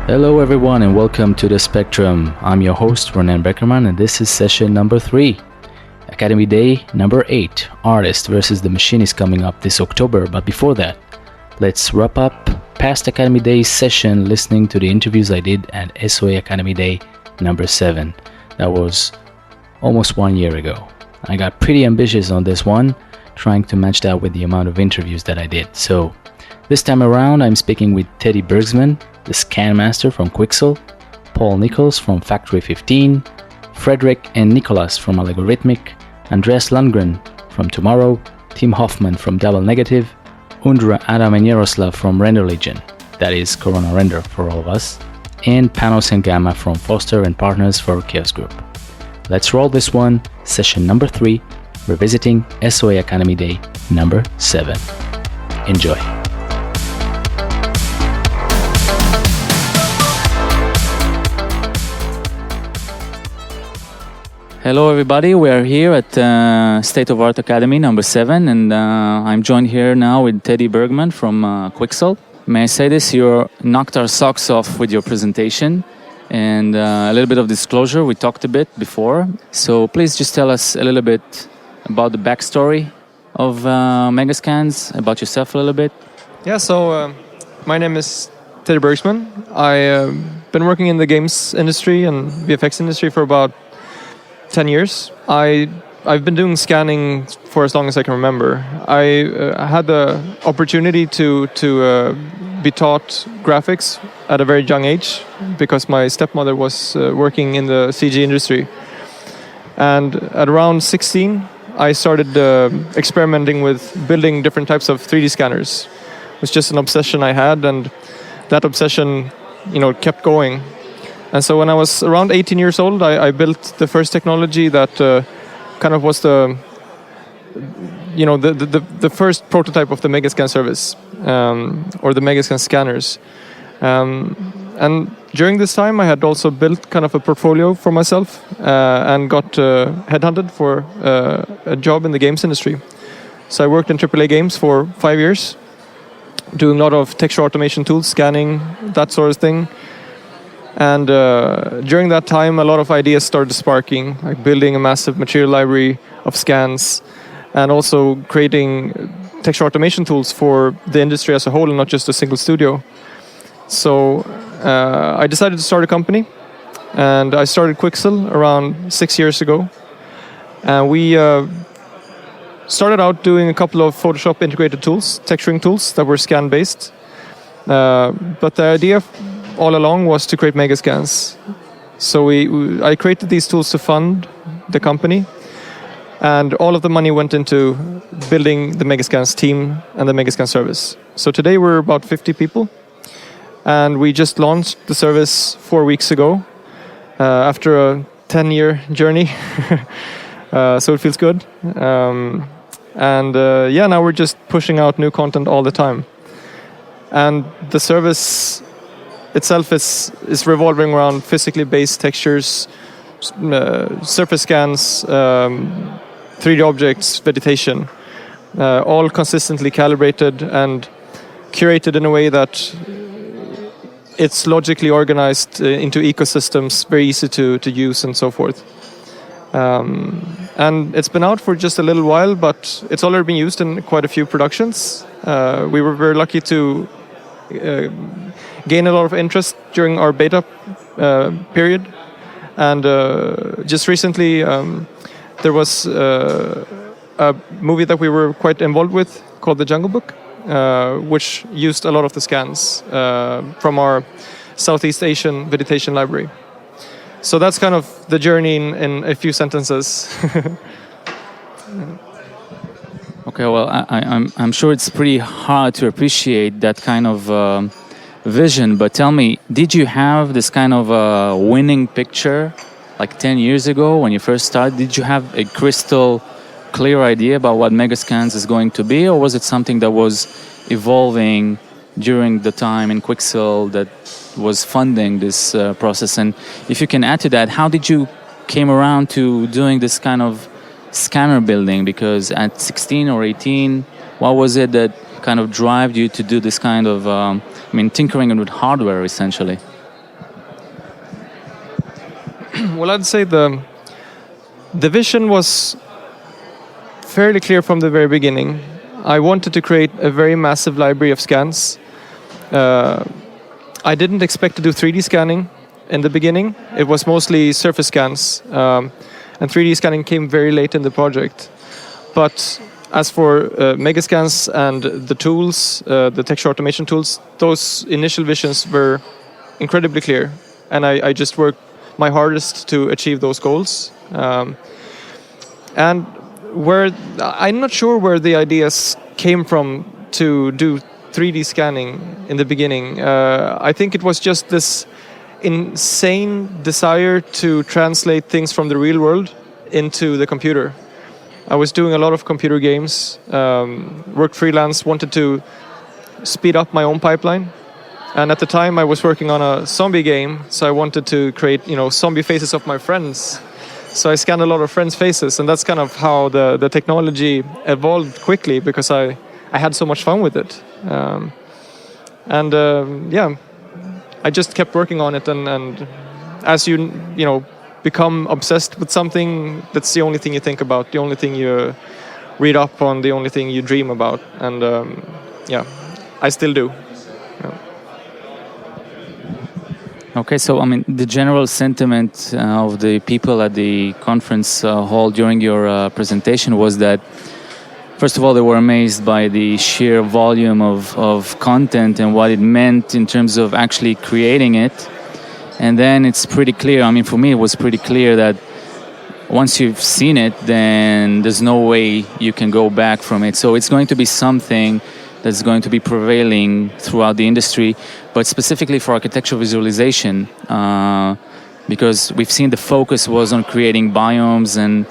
Hello everyone and welcome to The Spectrum. I'm your host Andrzej Bergsman and this is session number 3. Academy Day number 8, Artist versus the Machine is coming up this October, but before that, let's wrap up past Academy Day session listening to the interviews I did at SOA Academy Day number 7. That was almost 1 year ago. I got pretty ambitious on this one, trying to match that with the amount of interviews that I did. So this time around I'm speaking with Teddy Bergsman, the Scanmaster from Quixel, Paul Nichols from Factory 15, Frederick and Nicholas from Allegorithmic, Andreas Landgren from Tommorow, Tim Hoffman from Double Negative, Ondřej, Adam and Jaroslav from Render Legion, that is Corona Render for all of us, and Panos and Gamma from Foster and Partners for Chaos Group. Let's roll this one, session number 3, revisiting SOA Academy Day number 7. Enjoy. Hello everybody, we are here at State of Art Academy number 7 and I'm joined here now with Teddy Bergsman from Quixel. May I say this, you knocked our socks off with your presentation and a little bit of disclosure, we talked a bit before. So please just tell us a little bit about the backstory of Megascans, about yourself a little bit. Yeah, so my name is Teddy Bergsman. I've been working in the games industry and VFX industry for about 10 years. I've been doing scanning for as long as I can remember. I had the opportunity to be taught graphics at a very young age because my stepmother was working in the CG industry. And at around 16, I started experimenting with building different types of 3D scanners. It was just an obsession I had, and that obsession, kept going. And so when I was around 18 years old, I built the first technology that kind of was the first prototype of the Megascan service, or the Megascan scanners. And during this time, I had also built kind of a portfolio for myself and got headhunted for a job in the games industry. So I worked in AAA games for 5 years, doing a lot of texture automation tools, scanning, that sort of thing. And during that time, a lot of ideas started sparking, like building a massive material library of scans and also creating texture automation tools for the industry as a whole and not just a single studio. So I decided to start a company, and I started Quixel around 6 years ago. And we started out doing a couple of Photoshop integrated tools, texturing tools that were scan-based. But the idea all along was to create Megascans. So I created these tools to fund the company, and all of the money went into building the Megascans team and the Megascan service. So today we're about 50 people, and we just launched the service 4 weeks ago after a 10-year journey. So it feels good. Now we're just pushing out new content all the time. And the service itself is revolving around physically based textures, surface scans, 3D objects, vegetation, all consistently calibrated and curated in a way that it's logically organized into ecosystems, very easy to use and so forth. And it's been out for just a little while, but it's already been used in quite a few productions. We were very lucky to gain a lot of interest during our beta period, and just recently there was a movie that we were quite involved with called The Jungle Book, which used a lot of the scans from our Southeast Asian vegetation library. So that's kind of the journey in a few sentences. Okay, well, I'm sure it's pretty hard to appreciate that kind of vision, but tell me, did you have this kind of winning picture like 10 years ago when you first started? Did you have a crystal clear idea about what Megascans is going to be, or was it something that was evolving during the time in Quixel that was funding this process? And if you can add to that, how did you came around to doing this kind of scanner building? Because at 16 or 18, what was it that kind of drove you to do this kind of, tinkering with hardware essentially? Well, I'd say the vision was fairly clear from the very beginning. I wanted to create a very massive library of scans. I didn't expect to do 3D scanning in the beginning. It was mostly surface scans, and 3D scanning came very late in the project. But as for Megascans and the tools, the texture automation tools, those initial visions were incredibly clear, and I just worked my hardest to achieve those goals. And I'm not sure where the ideas came from to do 3D scanning in the beginning. I think it was just this insane desire to translate things from the real world into the computer. I was doing a lot of computer games, worked freelance, wanted to speed up my own pipeline. And at the time I was working on a zombie game, so I wanted to create, zombie faces of my friends. So I scanned a lot of friends' faces, and that's kind of how the technology evolved quickly, because I had so much fun with it. I just kept working on it, and as you become obsessed with something, that's the only thing you think about, the only thing you read up on, the only thing you dream about, and I still do. Yeah. Okay, so the general sentiment of the people at the conference hall during your presentation was that, first of all, they were amazed by the sheer volume of content and what it meant in terms of actually creating it. And then it's pretty clear, for me it was pretty clear that once you've seen it, then there's no way you can go back from it. So it's going to be something that's going to be prevailing throughout the industry, but specifically for architectural visualization, because we've seen the focus was on creating biomes and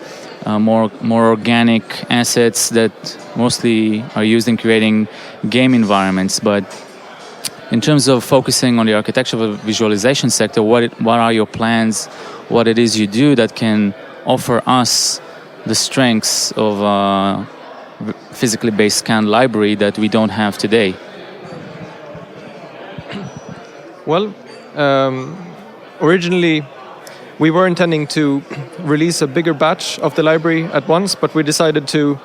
more organic assets that mostly are used in creating game environments. But in terms of focusing on the architectural visualization sector, what are your plans, what it is you do that can offer us the strengths of physically based scan library that we don't have today? Well, originally we were intending to release a bigger batch of the library at once, but we decided to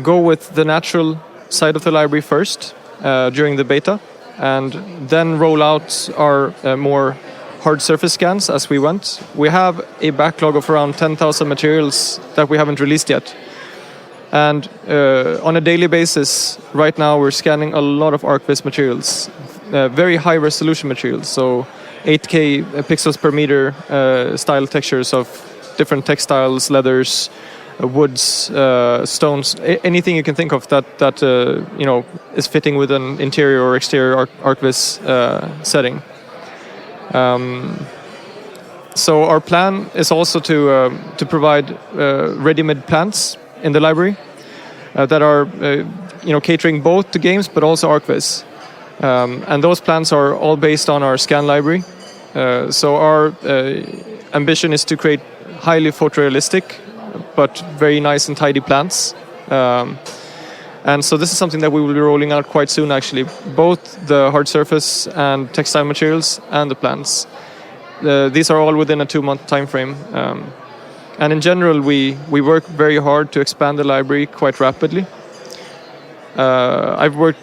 go with the natural side of the library first during the beta, and then roll out our more hard surface scans as we went. We have a backlog of around 10,000 materials that we haven't released yet. And on a daily basis, right now we're scanning a lot of archviz materials, very high resolution materials, so 8K pixels per meter style textures of different textiles, leathers, woods, stones, anything you can think of that is fitting with an interior or exterior archviz setting. So our plan is also to provide ready-made plans in the library that are catering both to games but also archviz, and those plans are all based on our scan library. So our ambition is to create highly photorealistic but very nice and tidy plans, and so this is something that we will be rolling out quite soon, actually, both the hard surface and textile materials and the plans. These are all within a 2-month time frame. And in general, we work very hard to expand the library quite rapidly. I've worked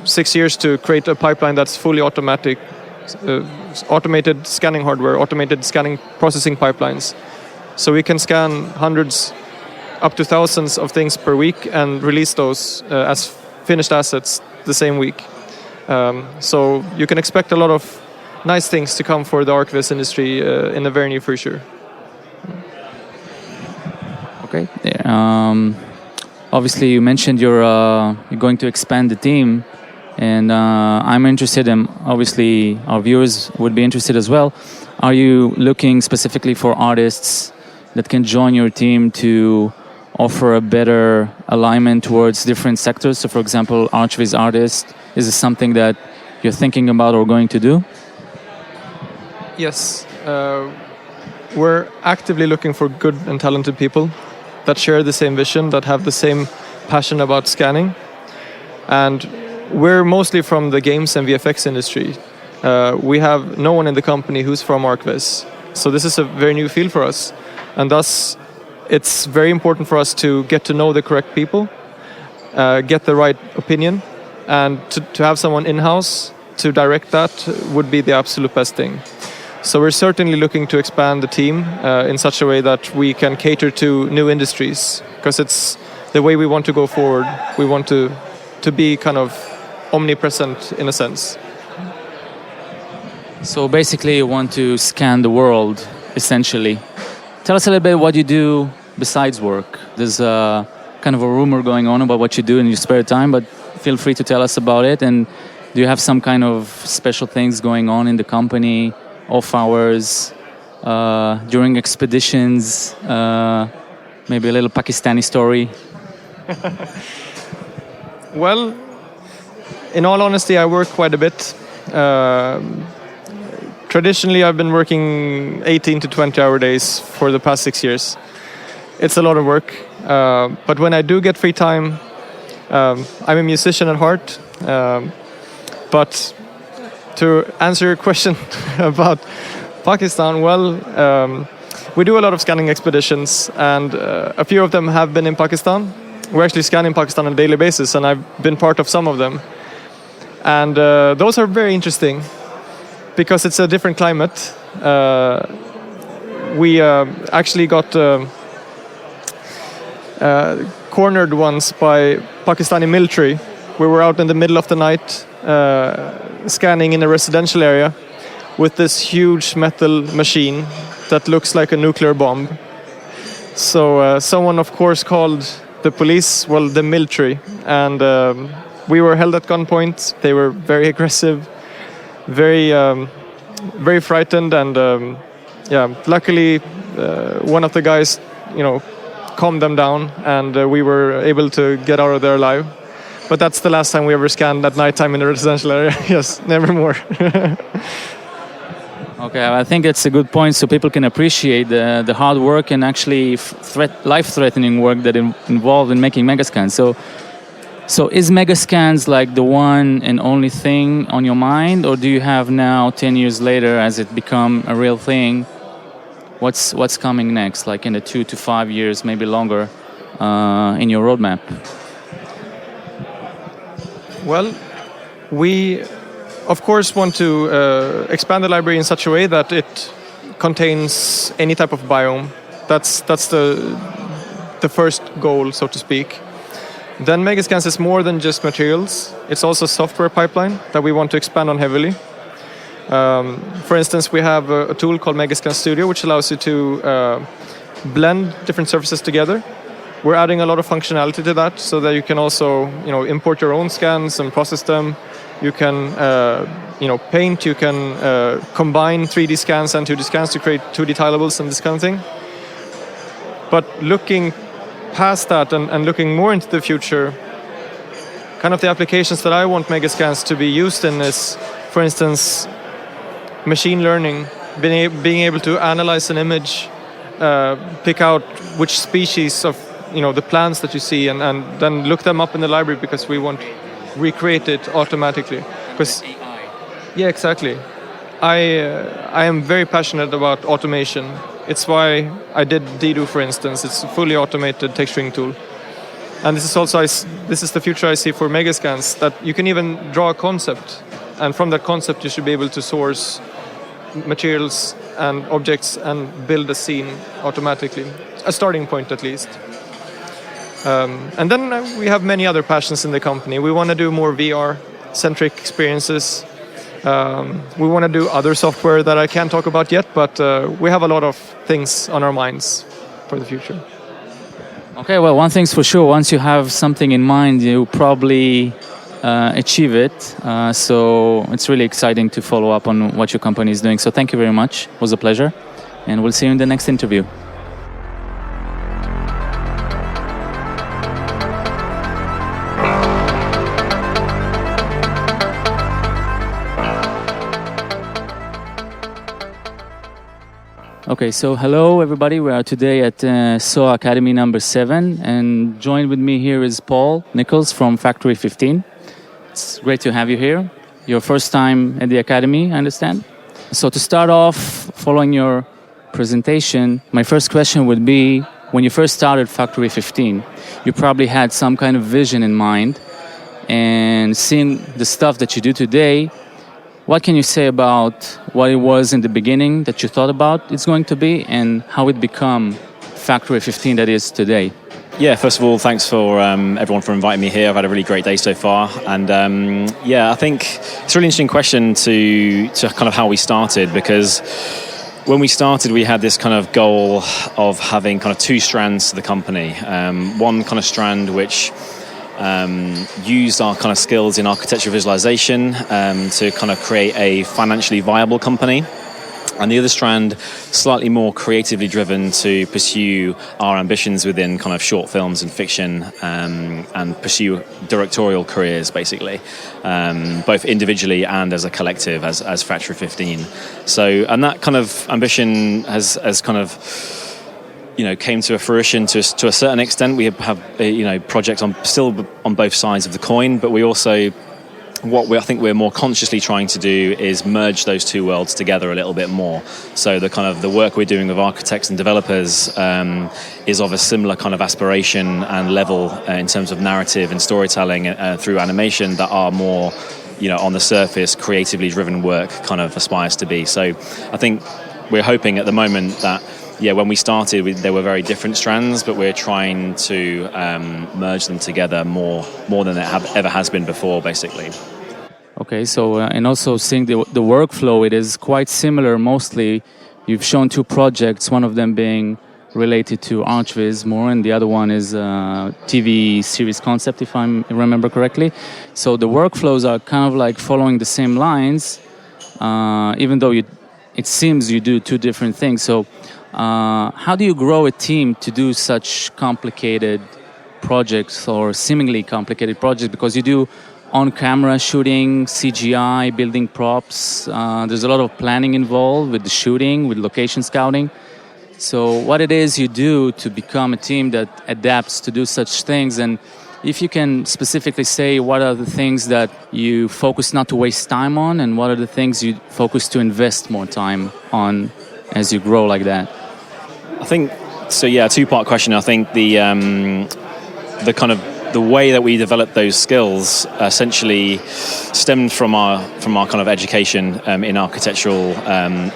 6 years to create a pipeline that's fully automatic, automated scanning hardware, automated scanning processing pipelines. So we can scan hundreds up to thousands of things per week and release those as finished assets the same week. So you can expect a lot of nice things to come for the archviz industry in the very near future. Okay. Obviously, you mentioned you're going to expand the team, and I'm interested, and obviously our viewers would be interested as well. Are you looking specifically for artists that can join your team to offer a better alignment towards different sectors? So, for example, archviz artists, is this something that you're thinking about or going to do? Yes. We're actively looking for good and talented people that share the same vision, that have the same passion about scanning. And we're mostly from the games and VFX industry. We have no one in the company who's from archviz. So this is a very new field for us, and thus it's very important for us to get to know the correct people, get the right opinion, and to have someone in-house to direct that would be the absolute best thing. So we're certainly looking to expand the team in such a way that we can cater to new industries, because it's the way we want to go forward. We want to be kind of omnipresent in a sense. So basically you want to scan the world, essentially. Tell us a little bit what you do besides work. There's a kind of a rumor going on about what you do in your spare time, but feel free to tell us about it. And do you have some kind of special things going on in the company, off hours, during expeditions, maybe a little Pakistani story? Well, in all honesty, I work quite a bit. Traditionally, I've been working 18 to 20-hour days for the past 6 years. It's a lot of work, but when I do get free time, I'm a musician at heart. But to answer your question about Pakistan, well, we do a lot of scanning expeditions, and a few of them have been in Pakistan. We're actually scanning Pakistan on a daily basis, and I've been part of some of them. And those are very interesting, because it's a different climate. We actually got cornered once by Pakistani military. We were out in the middle of the night scanning in a residential area with this huge metal machine that looks like a nuclear bomb. So someone, of course, called the police, well, the military, and we were held at gunpoint. They were very aggressive, very frightened, and luckily one of the guys, calmed them down, and we were able to get out of there alive. But that's the last time we ever scanned at nighttime in a residential area. Yes, never more. Okay, I think that's a good point, so people can appreciate the hard work and actually life-threatening work that involved in making Megascans. So is Megascans like the one and only thing on your mind, or do you have now, 10 years later, as it become a real thing, what's coming next, like in the 2 to 5 years, maybe longer, in your roadmap? Well, we, of course, want to expand the library in such a way that it contains any type of biome. That's the first goal, so to speak. Then Megascans is more than just materials. It's also a software pipeline that we want to expand on heavily. For instance, we have a tool called Megascans Studio, which allows you to blend different surfaces together. We're adding a lot of functionality to that, so that you can also, import your own scans and process them. You can, paint. You can combine 3D scans and 2D scans to create 2D tileables and this kind of thing. But looking past that and looking more into the future, kind of the applications that I want Megascans to be used in is, for instance, machine learning, being able to analyze an image, pick out which species of the plants that you see, and then look them up in the library, because we want to recreate it automatically. Because yeah, exactly. I am very passionate about automation. It's why I did Dido, for instance. It's a fully automated texturing tool. And this is the future I see for Megascans, that you can even draw a concept, and from that concept you should be able to source materials and objects and build a scene automatically, a starting point at least. And then we have many other passions in the company. We want to do more VR-centric experiences. We want to do other software that I can't talk about yet, but we have a lot of things on our minds for the future. Okay, well, one thing's for sure. Once you have something in mind, you probably achieve it. So it's really exciting to follow up on what your company is doing. So thank you very much. It was a pleasure. And we'll see you in the next interview. Okay, so hello everybody. We are today at SOA Academy number 7, and joined with me here is Paul Nichols from Factory 15. It's great to have you here. Your first time at the Academy, I understand. So to start off, following your presentation, my first question would be, when you first started Factory 15, you probably had some kind of vision in mind, and seeing the stuff that you do today, what can you say about what it was in the beginning that you thought about it's going to be, and how it become Factory 15 that is today? Yeah, first of all, thanks for everyone for inviting me here. I've had a really great day so far. And I think it's a really interesting question to kind of how we started, because when we started, we had this kind of goal of having kind of two strands to the company. One kind of strand which used our kind of skills in architectural visualization to kind of create a financially viable company. And the other strand, slightly more creatively driven to pursue our ambitions within kind of short films and fiction, and pursue directorial careers, basically, both individually and as a collective, as Factory 15. So, and that kind of ambition has kind of, came to a fruition to a certain extent. We have projects still on both sides of the coin, but we also, I think we're more consciously trying to do is merge those two worlds together a little bit more. So the work we're doing with architects and developers is of a similar kind of aspiration and level in terms of narrative and storytelling through animation that are more, on the surface, creatively driven work kind of aspires to be. So I think we're hoping at the moment that, when we started, they were very different strands, but we're trying to merge them together more than it ever has been before, basically. Okay, so and also seeing the workflow, it is quite similar. Mostly, you've shown two projects, one of them being related to archviz more, and the other one is TV series concept, if I remember correctly. So the workflows are kind of like following the same lines, even though it seems you do two different things. So how do you grow a team to do such complicated projects, or seemingly complicated projects? Because you do on-camera shooting, CGI, building props. There's a lot of planning involved with the shooting, with location scouting. So what it is you do to become a team that adapts to do such things, and if you can specifically say what are the things that you focus not to waste time on, and what are the things you focus to invest more time on as you grow like that? I think, so yeah, two-part question. I think the way that we developed those skills essentially stemmed from our kind of education in architectural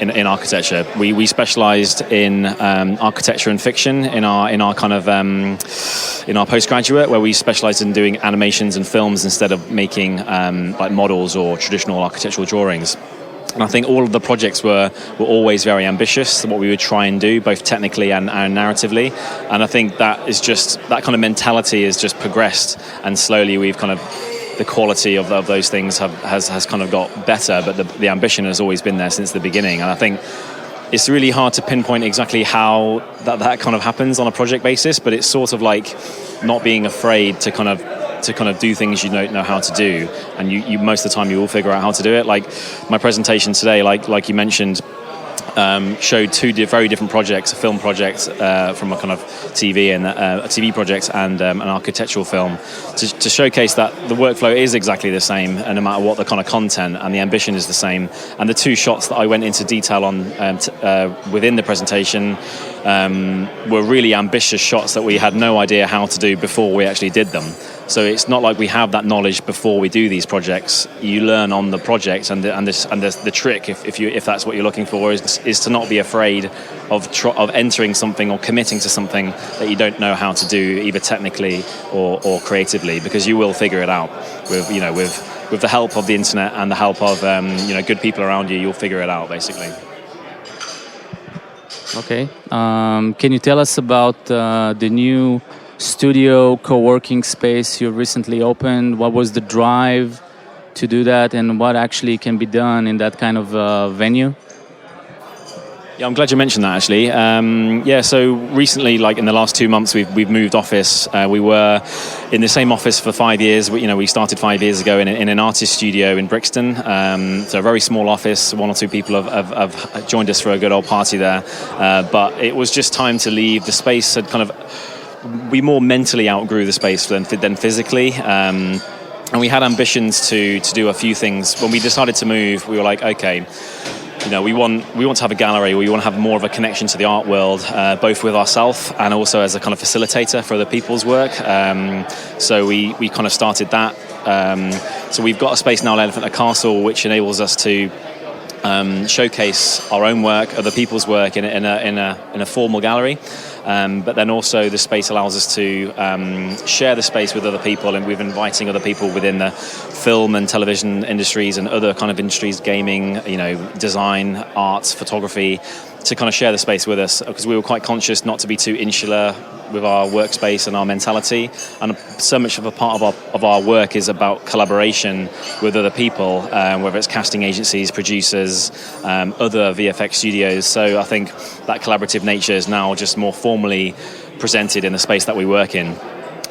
in architecture. We specialized in architecture and fiction in our kind of in our postgraduate, where we specialized in doing animations and films instead of making like models or traditional architectural drawings. And I think all of the projects were always very ambitious, what we would try and do, both technically and narratively. And I think that is just, that kind of mentality has just progressed, and slowly we've kind of, the quality of those things has kind of got better, but the ambition has always been there since the beginning. And I think it's really hard to pinpoint exactly how that kind of happens on a project basis, but it's sort of like not being afraid to kind of do things you don't know how to do, and you most of the time you will figure out how to do it. Like my presentation today, like you mentioned, showed two very different projects: a film project from a kind of TV and a TV project, and an architectural film, to showcase that the workflow is exactly the same, and no matter what the kind of content, and the ambition is the same. And the two shots that I went into detail on within the presentation were really ambitious shots that we had no idea how to do before we actually did them. So it's not like we have that knowledge before we do these projects. You learn on the project, and the trick, if that's what you're looking for, is to not be afraid of entering something or committing to something that you don't know how to do, either technically or creatively, because you will figure it out with the help of the internet and the help of good people around you. You'll figure it out, basically. Okay. Can you tell us about the new studio co-working space you recently opened? What was the drive to do that, and what actually can be done in that kind of venue? Yeah, I'm glad you mentioned that, actually. So recently, like in the last 2 months, we've moved office. We were in the same office for 5 years. We started 5 years ago in an artist studio in Brixton. So a very small office. 1 or 2 people have joined us for a good old party there. But it was just time to leave. The space had kind of, we more mentally outgrew the space than physically. And we had ambitions to do a few things. When we decided to move, we were like, okay, we want to have a gallery. We want to have more of a connection to the art world, both with ourselves and also as a kind of facilitator for other people's work. So we kind of started that. So we've got a space now at Elephant and Castle, which enables us to showcase our own work, other people's work in a formal gallery. But then also the space allows us to share the space with other people, and we're inviting other people within the film and television industries and other kind of industries, gaming, design, arts, photography, to kind of share the space with us, because we were quite conscious not to be too insular with our workspace and our mentality. And so much of a part of our work is about collaboration with other people, whether it's casting agencies, producers, other VFX studios. So I think that collaborative nature is now just more formally presented in the space that we work in.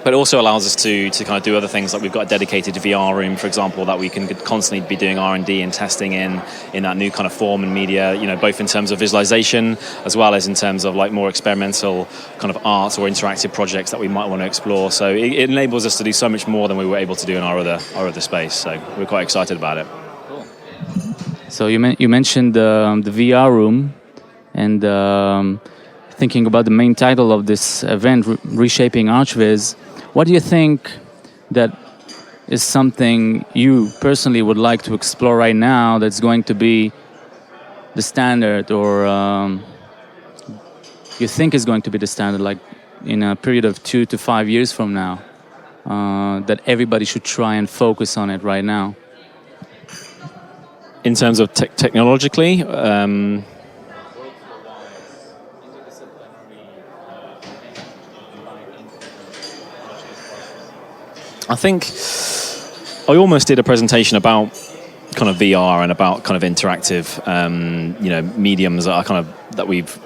But it also allows us to kind of do other things, like we've got a dedicated VR room, for example, that we can constantly be doing R&D and testing in that new kind of form and media, both in terms of visualization as well as in terms of like more experimental kind of art or interactive projects that we might want to explore. So it enables us to do so much more than we were able to do in our other space. So we're quite excited about it. Cool. So you mentioned the VR room, and thinking about the main title of this event, Reshaping Archviz. What do you think that is something you personally would like to explore right now that's going to be the standard, or you think is going to be the standard, like in a period of 2 to 5 years from now, that everybody should try and focus on it right now? In terms of technologically, I think I almost did a presentation about kind of VR and about kind of interactive, mediums that we've,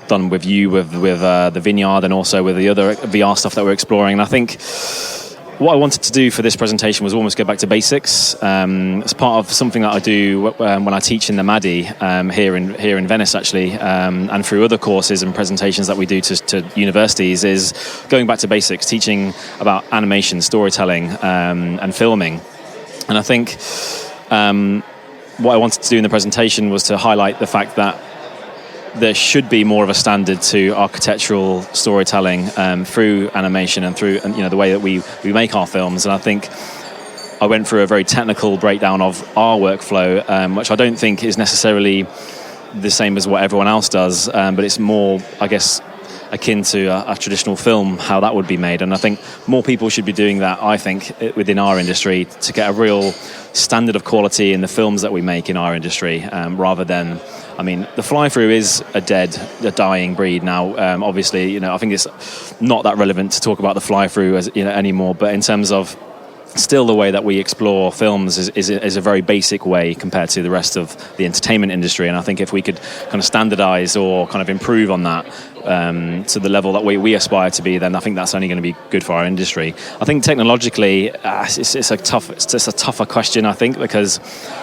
done with you, with the Vineyard, and also with the other VR stuff that we're exploring. And I think what I wanted to do for this presentation was almost go back to basics. As part of something that I do when I teach in the MADI here in Venice, actually, and through other courses and presentations that we do to universities, is going back to basics, teaching about animation, storytelling, and filming. And I think what I wanted to do in the presentation was to highlight the fact that there should be more of a standard to architectural storytelling through animation and through the way that we make our films. And I think I went through a very technical breakdown of our workflow, which I don't think is necessarily the same as what everyone else does, but it's more, I guess, akin to a traditional film, how that would be made. And I think more people should be doing that, I think, within our industry, to get a real standard of quality in the films that we make in our industry, rather than, the fly-through is a dying breed now. Obviously, I think it's not that relevant to talk about the fly-through anymore, but in terms of still the way that we explore films is a very basic way compared to the rest of the entertainment industry. And I think if we could kind of standardize or kind of improve on that to the level that we aspire to be, then I think that's only going to be good for our industry. I think technologically, it's a tougher question, I think, because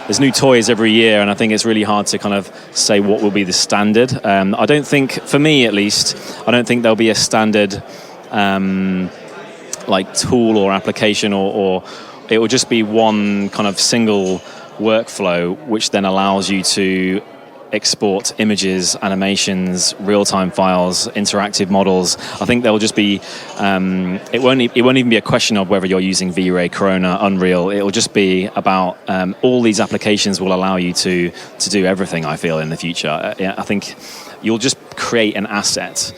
there's new toys every year, and I think it's really hard to kind of say what will be the standard. I don't think, for me at least, I don't think there'll be a standard like tool or application, or it will just be one kind of single workflow which then allows you to export images, animations, real-time files, interactive models. I think there will just be it won't even be a question of whether you're using V-Ray, Corona, Unreal. It will just be about all these applications will allow you to do everything, I feel, in the future. I think you'll just create an asset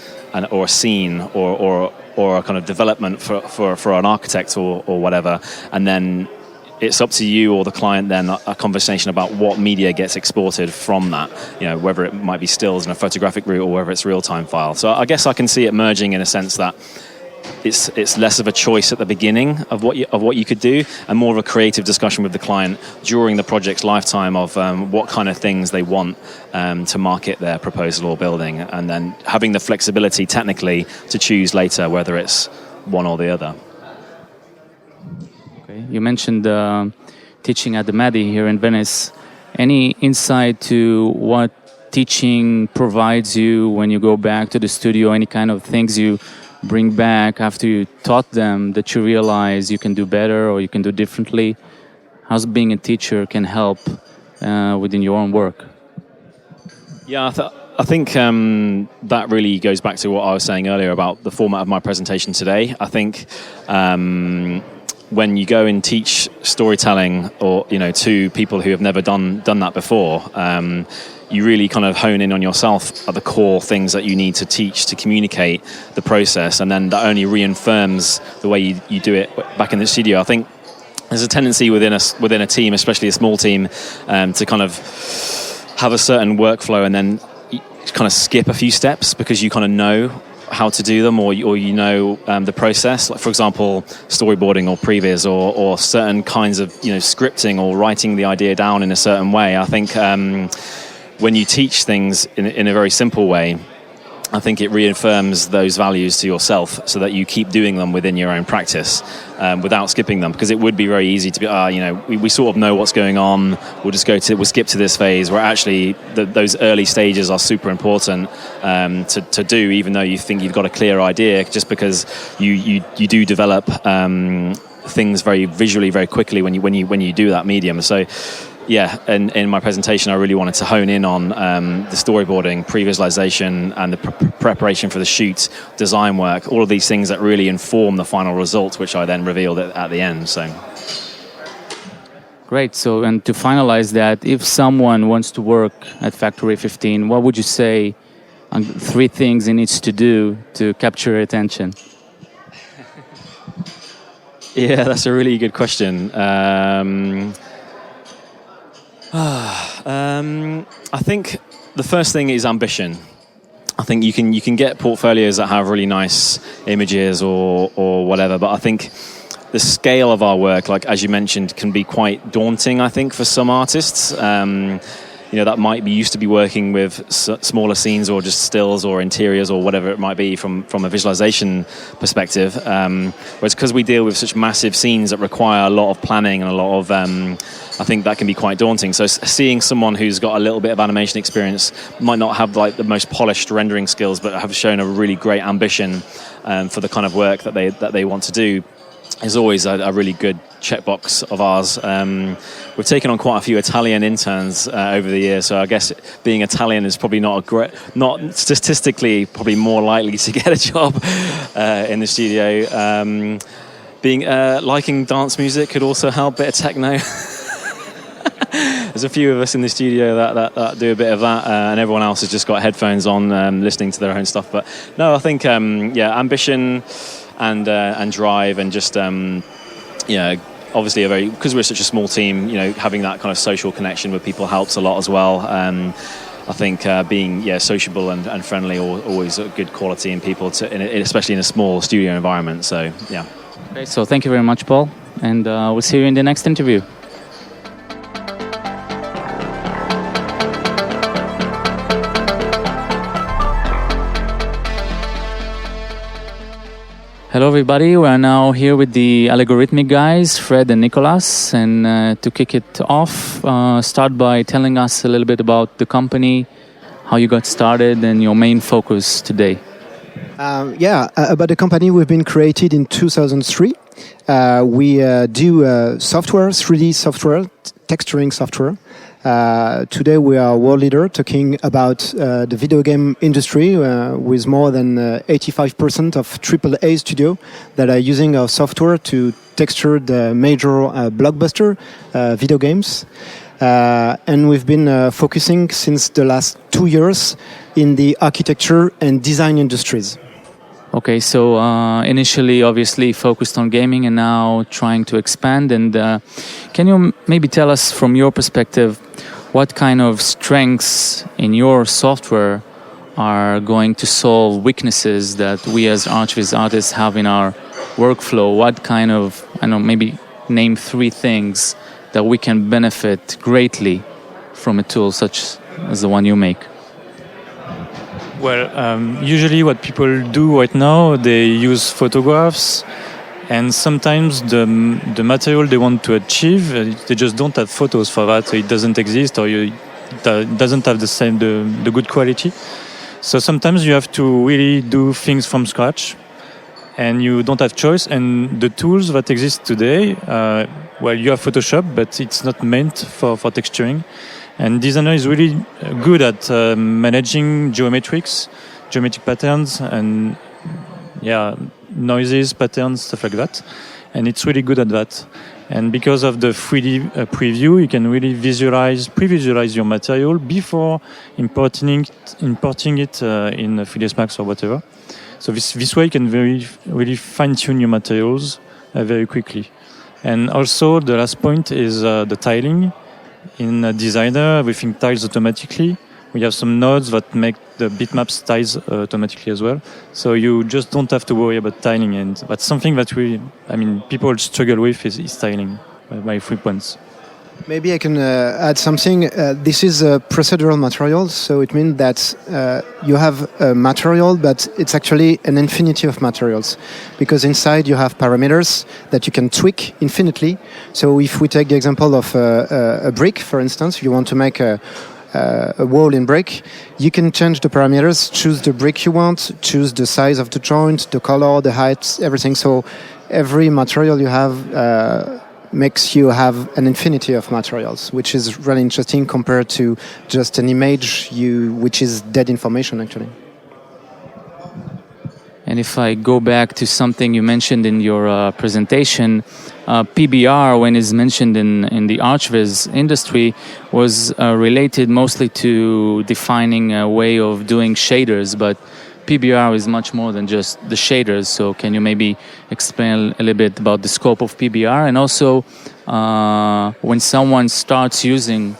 or a scene or a kind of development for an architect or whatever, and then it's up to you or the client then a conversation about what media gets exported from that, whether it might be stills in a photographic route or whether it's real-time file. So I guess I can see it merging in a sense that it's less of a choice at the beginning of what you could do, and more of a creative discussion with the client during the project's lifetime of what kind of things they want to market their proposal or building, and then having the flexibility technically to choose later whether it's one or the other. Okay. You mentioned teaching at the MADI here in Venice. Any insight to what teaching provides you when you go back to the studio? Any kind of things you bring back after you taught them that you realize you can do better or you can do differently? How's being a teacher can help within your own work? Yeah, I think that really goes back to what I was saying earlier about the format of my presentation today. I think when you go and teach storytelling, or to people who have never done that before, you really kind of hone in on yourself at the core things that you need to teach to communicate the process, and then that only reaffirms the way you do it back in the studio. I think there's a tendency within a team, especially a small team, to kind of have a certain workflow and then kind of skip a few steps because you kind of know how to do them, or the process. Like, for example, storyboarding or previs, or certain kinds of scripting or writing the idea down in a certain way. I think when you teach things in a very simple way, I think it reaffirms those values to yourself, so that you keep doing them within your own practice without skipping them. Because it would be very easy to be, we sort of know what's going on. We'll skip to this phase, where actually those early stages are super important to do, even though you think you've got a clear idea. Just because you do develop things very visually, very quickly when you do that medium. So. Yeah, and in my presentation, I really wanted to hone in on the storyboarding, pre-visualization, and the preparation for the shoot, design work, all of these things that really inform the final result, which I then revealed at the end. So, great. So, and to finalize that, if someone wants to work at Factory 15, what would you say are 3 things he needs to do to capture your attention? Yeah, that's a really good question. I think the first thing is ambition. I think you can get portfolios that have really nice images or whatever, but I think the scale of our work, like as you mentioned, can be quite daunting, I think, for some artists. That might be used to be working with smaller scenes or just stills or interiors or whatever it might be from a visualization perspective. Whereas because we deal with such massive scenes that require a lot of planning and a lot of, I think that can be quite daunting. So seeing someone who's got a little bit of animation experience, might not have like the most polished rendering skills, but have shown a really great ambition for the kind of work that they want to do, is always a really good checkbox of ours. We've taken on quite a few Italian interns over the years, so I guess being Italian is probably not statistically probably more likely to get a job in the studio. Liking dance music could also help, bit of techno. There's a few of us in the studio that do a bit of that, and everyone else has just got headphones on, listening to their own stuff. But no, I think ambition and drive, and just obviously because we're such a small team, having that kind of social connection with people helps a lot as well. I think being sociable and friendly, always a good quality in people, especially in a small studio environment. So yeah. Okay, so thank you very much, Paul, and we'll see you in the next interview. Hello everybody, we are now here with the Allegorithmic guys, Fred and Nicholas, and to kick it off, start by telling us a little bit about the company, how you got started, and your main focus today. About the company, we've been created in 2003. We do software, 3D software, texturing software. Today we are world leader talking about the video game industry with more than 85% of AAA studios that are using our software to texture the major blockbuster video games. And we've been focusing since the last 2 years in the architecture and design industries. Okay, so initially obviously focused on gaming and now trying to expand. And can you maybe tell us from your perspective what kind of strengths in your software are going to solve weaknesses that we as archviz artists have in our workflow? What kind of, maybe name 3 things that we can benefit greatly from a tool such as the one you make? Well, usually what people do right now, they use photographs, and sometimes the material they want to achieve, they just don't have photos for that, so it doesn't exist, or it doesn't have the good quality. So sometimes you have to really do things from scratch, and you don't have choice. And the tools that exist today, well, you have Photoshop, but it's not meant for texturing. And designer is really good at managing geometric patterns and noises, patterns, stuff like that. And it's really good at that. And because of the 3D preview, you can really pre-visualize your material before importing it in 3ds Max or whatever. So this way you can really fine-tune your materials very quickly. And also the last point is the tiling. In Designer, everything tiles automatically. We have some nodes that make the bitmaps tiles automatically as well. So you just don't have to worry about tiling. And that's something that people struggle with is tiling by 3 points. Maybe I can add something. This is a procedural material, so it means that you have a material, but it's actually an infinity of materials. Because inside you have parameters that you can tweak infinitely. So if we take the example of a brick, for instance, you want to make a wall in brick, you can change the parameters, choose the brick you want, choose the size of the joint, the color, the height, everything. So every material you have makes you have an infinity of materials, which is really interesting compared to just an image, which is dead information actually. And if I go back to something you mentioned in your presentation, PBR, when it's mentioned in the archviz industry, was related mostly to defining a way of doing shaders, but PBR is much more than just the shaders. So can you maybe explain a little bit about the scope of PBR? And also, when someone starts using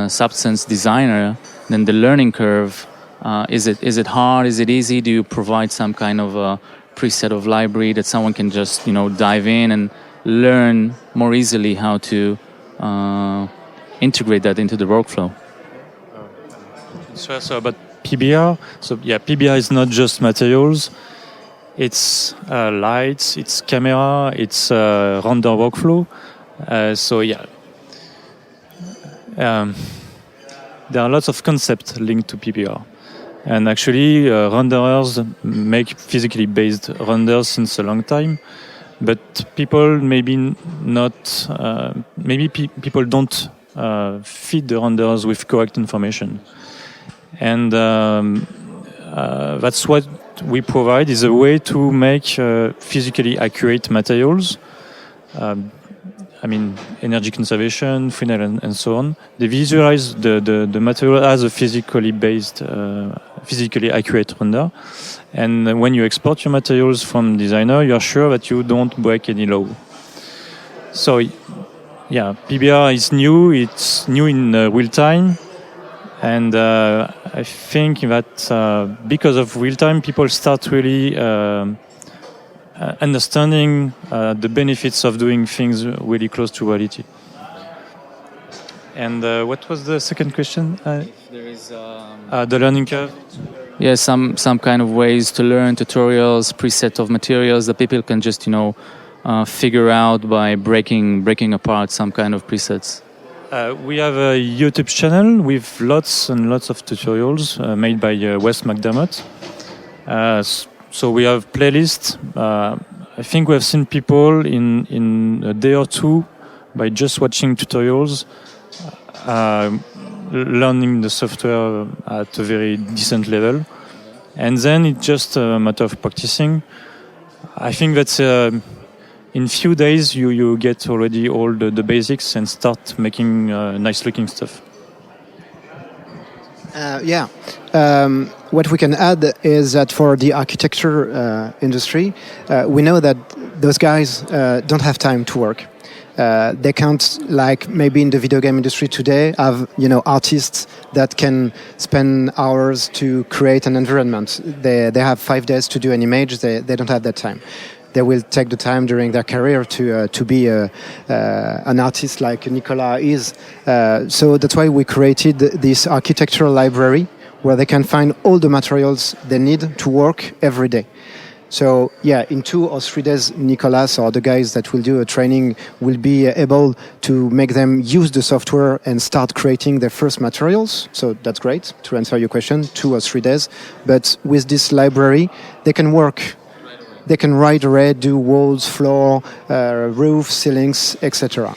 Substance Designer, then the learning curve, is it hard? Is it easy? Do you provide some kind of a preset of library that someone can just dive in and learn more easily how to integrate that into the workflow? So about PBR. So PBR is not just materials. It's lights, it's camera, it's render workflow. There are lots of concepts linked to PBR. And actually, renderers make physically based renders since a long time. But people maybe not. People don't feed the renders with correct information. And that's what we provide, is a way to make physically accurate materials. Energy conservation, final, and so on. They visualize the material as a physically accurate render. And when you export your materials from Designer, you are sure that you don't break any law. So, PBR is new. It's new in real time. And I think that because of real time, people start really understanding the benefits of doing things really close to reality. And what was the second question? If there is the learning curve. Yeah, some kind of ways to learn, tutorials, preset of materials that people can just figure out by breaking apart some kind of presets. We have a YouTube channel with lots and lots of tutorials made by Wes McDermott. So we have playlists. I think we have seen people in a day or two, by just watching tutorials, learning the software at a very decent level. And then it's just a matter of practicing. I think that's in few days you get already all the basics and start making nice looking stuff. What we can add is that for the architecture industry, we know that those guys don't have time to work. They can't, like maybe in the video game industry today, have artists that can spend hours to create an environment. They have 5 days to do an image. They don't have that time. They will take the time during their career to be an artist like Nicolas is. So that's why we created this architectural library where they can find all the materials they need to work every day. So in 2 or 3 days, Nicolas or the guys that will do a training will be able to make them use the software and start creating their first materials. So that's great, to answer your question, 2 or 3 days. But with this library, they can work they can right away do walls, floor, roof, ceilings, etc.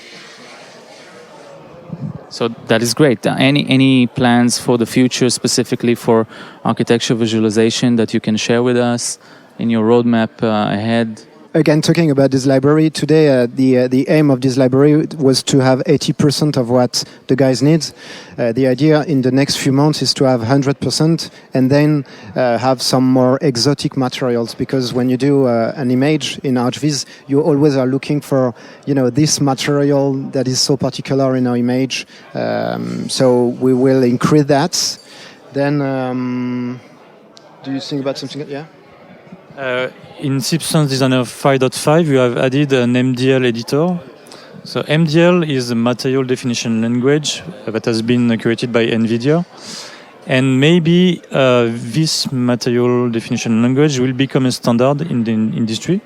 So that is great. Any plans for the future, specifically for architecture visualization, that you can share with us in your roadmap ahead? Again, talking about this library, today the aim of this library was to have 80% of what the guys need. The idea in the next few months is to have 100% and then have some more exotic materials, because when you do an image in archviz, you always are looking for, this material that is so particular in our image. So we will increase that. Then, do you think about something? Yeah. In Substance Designer 5.5, you have added an MDL editor. So MDL is a material definition language that has been created by NVIDIA. And maybe this material definition language will become a standard in the industry.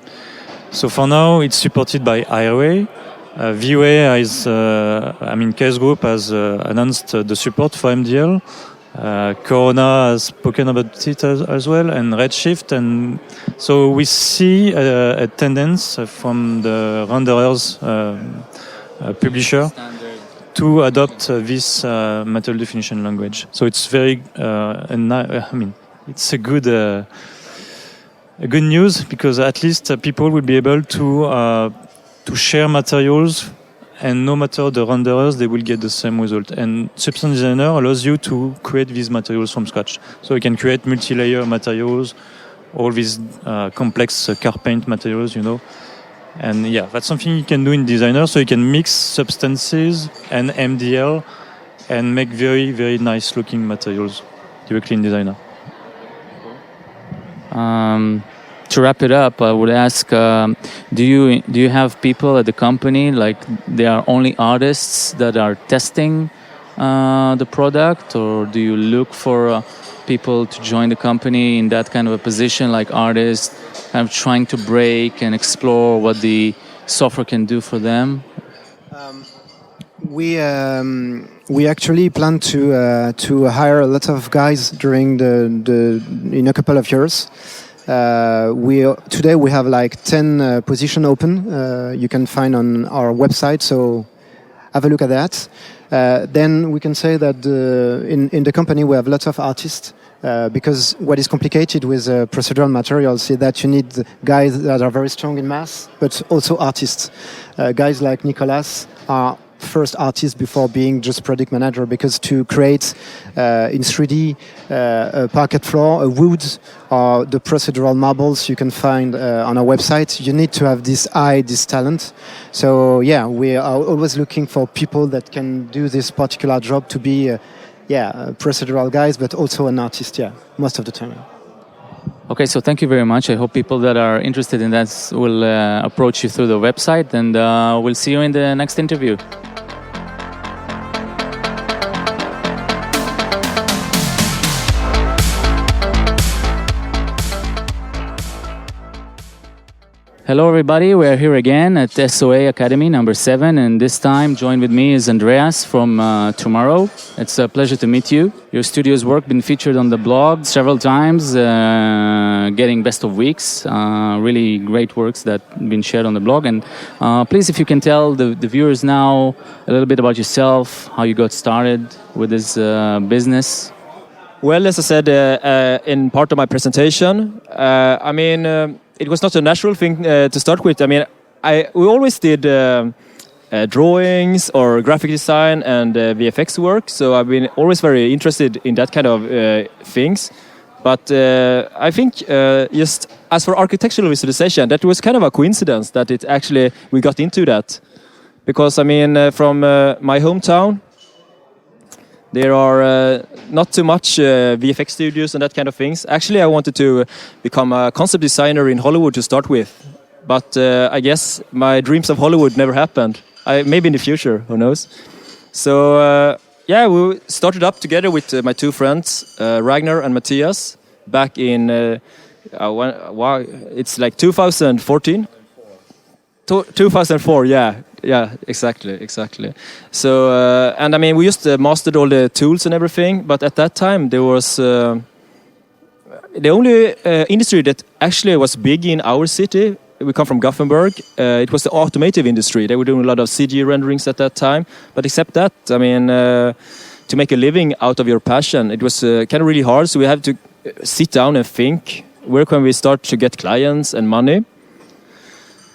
So for now, it's supported by IRA. VOA Case Group has announced the support for MDL. Corona has spoken about it as well, and Redshift, and so we see a tendency from the renderers publisher to adopt this material definition language. So it's very, it's a good news, because at least people will be able to share materials. And no matter the renderers, they will get the same result. And Substance Designer allows you to create these materials from scratch. So you can create multi-layer materials, all these complex car paint materials, And yeah, that's something you can do in Designer. So you can mix substances and MDL and make very, very nice looking materials directly in Designer. To wrap it up, I would ask: Do you have people at the company, like they are only artists that are testing the product, or do you look for people to join the company in that kind of a position, like artists, kind of trying to break and explore what the software can do for them? We actually plan to hire a lot of guys during in a couple of years. Today we have like 10 positions open. You can find on our website, so have a look at that. Then we can say that in the company we have lots of artists, because what is complicated with procedural materials is that you need guys that are very strong in math, but also artists. Guys like Nicholas are first artist before being just product manager, because to create in 3D a parquet floor, a wood, or the procedural marbles you can find on our website, you need to have this talent. So yeah, we are always looking for people that can do this particular job, to be procedural guys, but also an artist, most of the time. Okay, so thank you very much. I hope people that are interested in that will approach you through the website, and we'll see you in the next interview. Hello everybody, we are here again at SOA Academy number 7, and this time joined with me is Andreas from Tommorow. It's a pleasure to meet you. Your studio's work been featured on the blog several times, getting best of weeks, really great works that been shared on the blog. And please, if you can tell the viewers now a little bit about yourself, how you got started with this business. Well, as I said in part of my presentation, it was not a natural thing to start with. We always did drawings or graphic design and VFX work, so I've been always very interested in that kind of things. But I think just as for architectural visualization, that was kind of a coincidence that we got into that. Because from my hometown, there are not too much VFX studios and that kind of things. Actually, I wanted to become a concept designer in Hollywood to start with. But I guess my dreams of Hollywood never happened. Maybe in the future, who knows? So, we started up together with my two friends, Ragnar and Matthias, back in, it's like 2014? 2004, yeah, exactly. So, we just mastered all the tools and everything, but at that time there was, the only industry that actually was big in our city, we come from Gothenburg, it was the automotive industry. They were doing a lot of CG renderings at that time. But except that, I mean, to make a living out of your passion, it was kind of really hard. So we had to sit down and think, where can we start to get clients and money?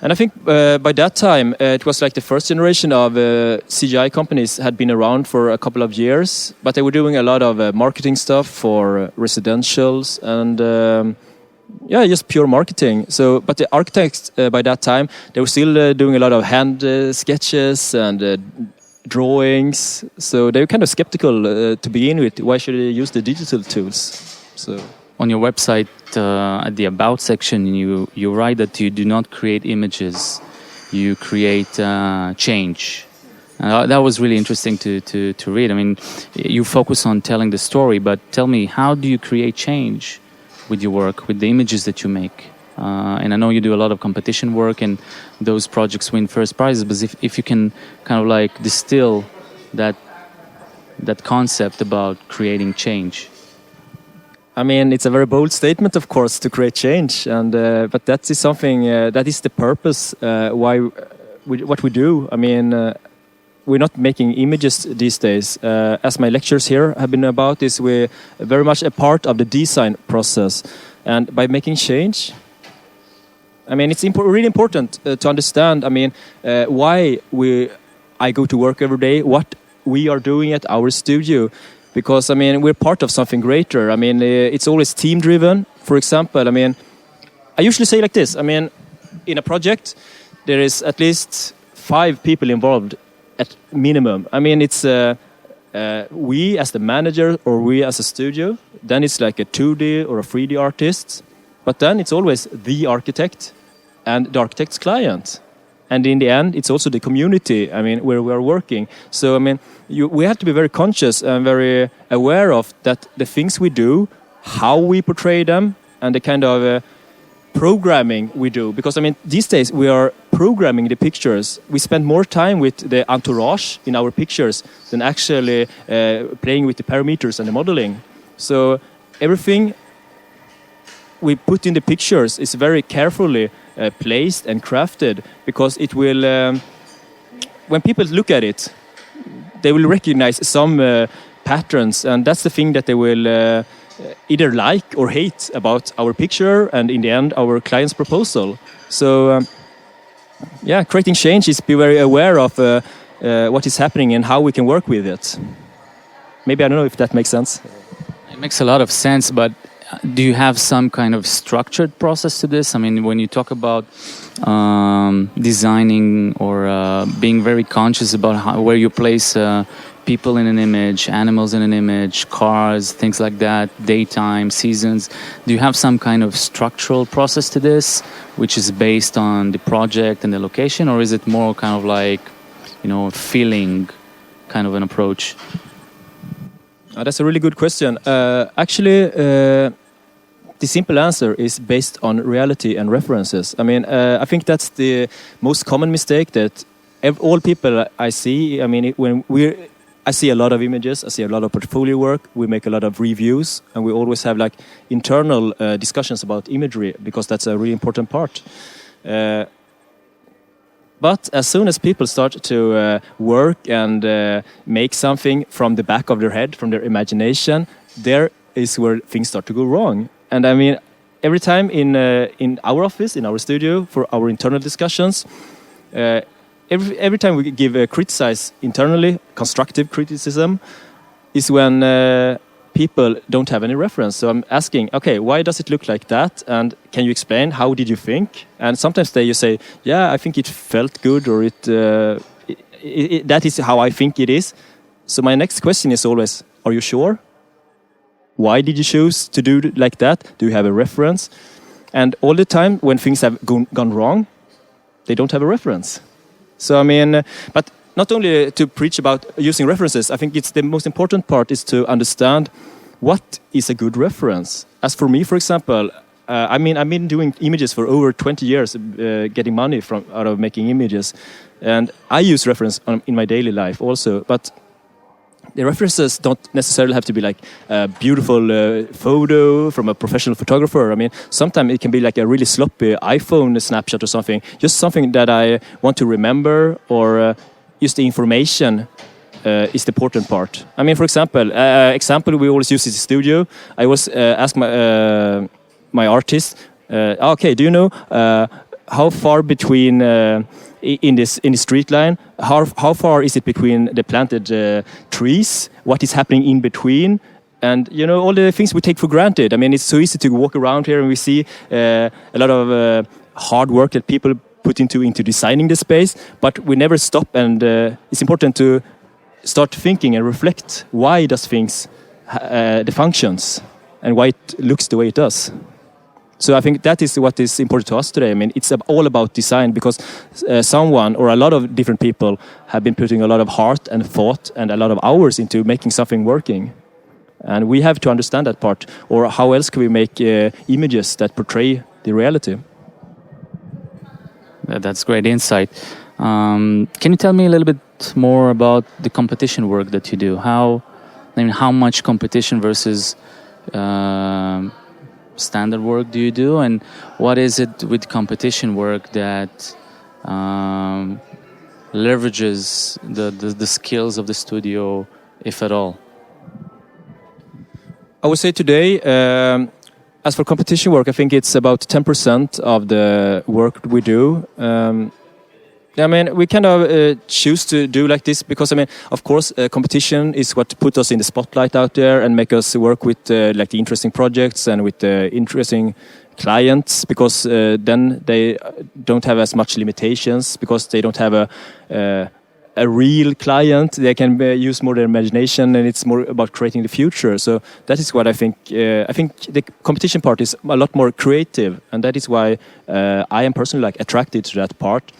And I think by that time, it was like the first generation of CGI companies had been around for a couple of years, but they were doing a lot of marketing stuff for residentials and just pure marketing. So, but the architects by that time, they were still doing a lot of hand sketches and drawings. So they were kind of skeptical to begin with. Why should they use the digital tools? So. On your website, at the About section, you write that you do not create images, you create change. That was really interesting to read. I mean, you focus on telling the story, but tell me, how do you create change with your work, with the images that you make? And I know you do a lot of competition work, and those projects win first prizes, but if you can kind of like distill that concept about creating change. I mean, it's a very bold statement, of course, to create change, and but that is something that is the purpose what we do. I mean, we're not making images these days. As my lectures here have been about, is we're very much a part of the design process, and by making change, I mean, it's really important to understand. I mean, why I go to work every day, what we are doing at our studio. Because, I mean, we're part of something greater. I mean, it's always team-driven. For example, I mean, I usually say like this. I mean, in a project, there is at least 5 people involved at minimum. I mean, it's we as the manager or we as a studio. Then it's like a 2D or a 3D artist. But then it's always the architect and the architect's client. And in the end, it's also the community, I mean, where we are working. So, I mean, we have to be very conscious and very aware of that the things we do, how we portray them, and the kind of programming we do. Because, I mean, these days we are programming the pictures. We spend more time with the entourage in our pictures than actually playing with the parameters and the modeling. So everything we put in the pictures is very carefully placed and crafted, because it will, when people look at it, they will recognize some patterns, and that's the thing that they will either like or hate about our picture and in the end our client's proposal. So creating change is be very aware of what is happening and how we can work with it. Maybe I don't know if that makes sense. It makes a lot of sense, but do you have some kind of structured process to this? I mean, when you talk about designing or being very conscious about where you place people in an image, animals in an image, cars, things like that, daytime, seasons, do you have some kind of structural process to this, which is based on the project and the location, or is it more kind of like, feeling kind of an approach? That's a really good question. Actually, the simple answer is based on reality and references. I mean, I think that's the most common mistake that all people I see. I mean, I see a lot of images, I see a lot of portfolio work, we make a lot of reviews, and we always have like internal discussions about imagery, because that's a really important part. But as soon as people start to work and make something from the back of their head, from their imagination, there is where things start to go wrong. And I mean, every time in our office, in our studio, for our internal discussions, every time we give criticize internally, constructive criticism, is when people don't have any reference. So I'm asking, okay, why does it look like that? And can you explain, how did you think? And sometimes you say, yeah, I think it felt good, or that is how I think it is. So my next question is always, are you sure? Why did you choose to do it like that? Do you have a reference? And all the time when things have gone wrong, they don't have a reference. So I mean, but not only to preach about using references, I think it's the most important part is to understand what is a good reference. As for me, for example, I mean, I've been doing images for over 20 years, getting money out of making images. And I use reference in my daily life also. But the references don't necessarily have to be like a beautiful photo from a professional photographer. I mean, sometimes it can be like a really sloppy iPhone snapshot or something, just something that I want to remember, or just the information is the important part. I mean, for example, we always use in the studio. I was asked my artist, okay, do you know how far between in the street line, how far is it between the planted trees? What is happening in between? And you know, all the things we take for granted. I mean, it's so easy to walk around here and we see a lot of hard work that people put into designing the space, but we never stop. And it's important to start thinking and reflect, why does things the functions and why it looks the way it does. So I think that is what is important to us today. I mean, it's all about design, because someone or a lot of different people have been putting a lot of heart and thought and a lot of hours into making something working. And we have to understand that part. Or how else can we make images that portray the reality? That's great insight. Can you tell me a little bit more about the competition work that you do? How much competition versus standard work do you do, and what is it with competition work that leverages the skills of the studio, if at all? I would say today, as for competition work, I think it's about 10% of the work we do. I mean, we kind of choose to do like this because, I mean, of course, competition is what put us in the spotlight out there and make us work with like the interesting projects and with the interesting clients, because then they don't have as much limitations, because they don't have a real client. They can use more their imagination, and it's more about creating the future. So that is what I think. I think the competition part is a lot more creative, and that is why I am personally like attracted to that part.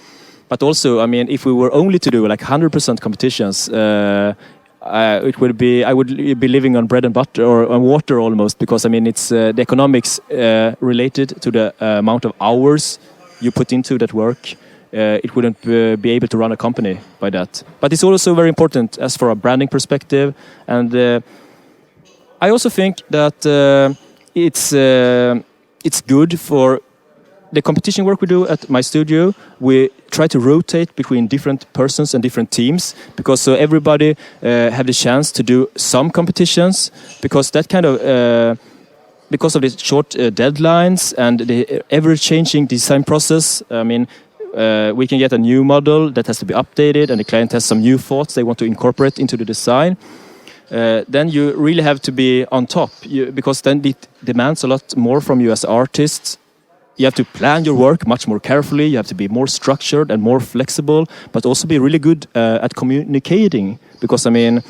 But also, I mean, if we were only to do like 100% competitions, it would be, I would be living on bread and butter or on water almost, because I mean, it's the economics related to the amount of hours you put into that work. It wouldn't be able to run a company by that. But it's also very important as for a branding perspective. And I also think that it's good for the competition work we do at my studio. We try to rotate between different persons and different teams, because so everybody have the chance to do some competitions, because that kind of because of the short deadlines and the ever-changing design process. I mean, we can get a new model that has to be updated, and the client has some new thoughts they want to incorporate into the design. Then you really have to be on top, because then it demands a lot more from you as artists. You have to plan your work much more carefully. You have to be more structured and more flexible, but also be really good at communicating. Because, I mean,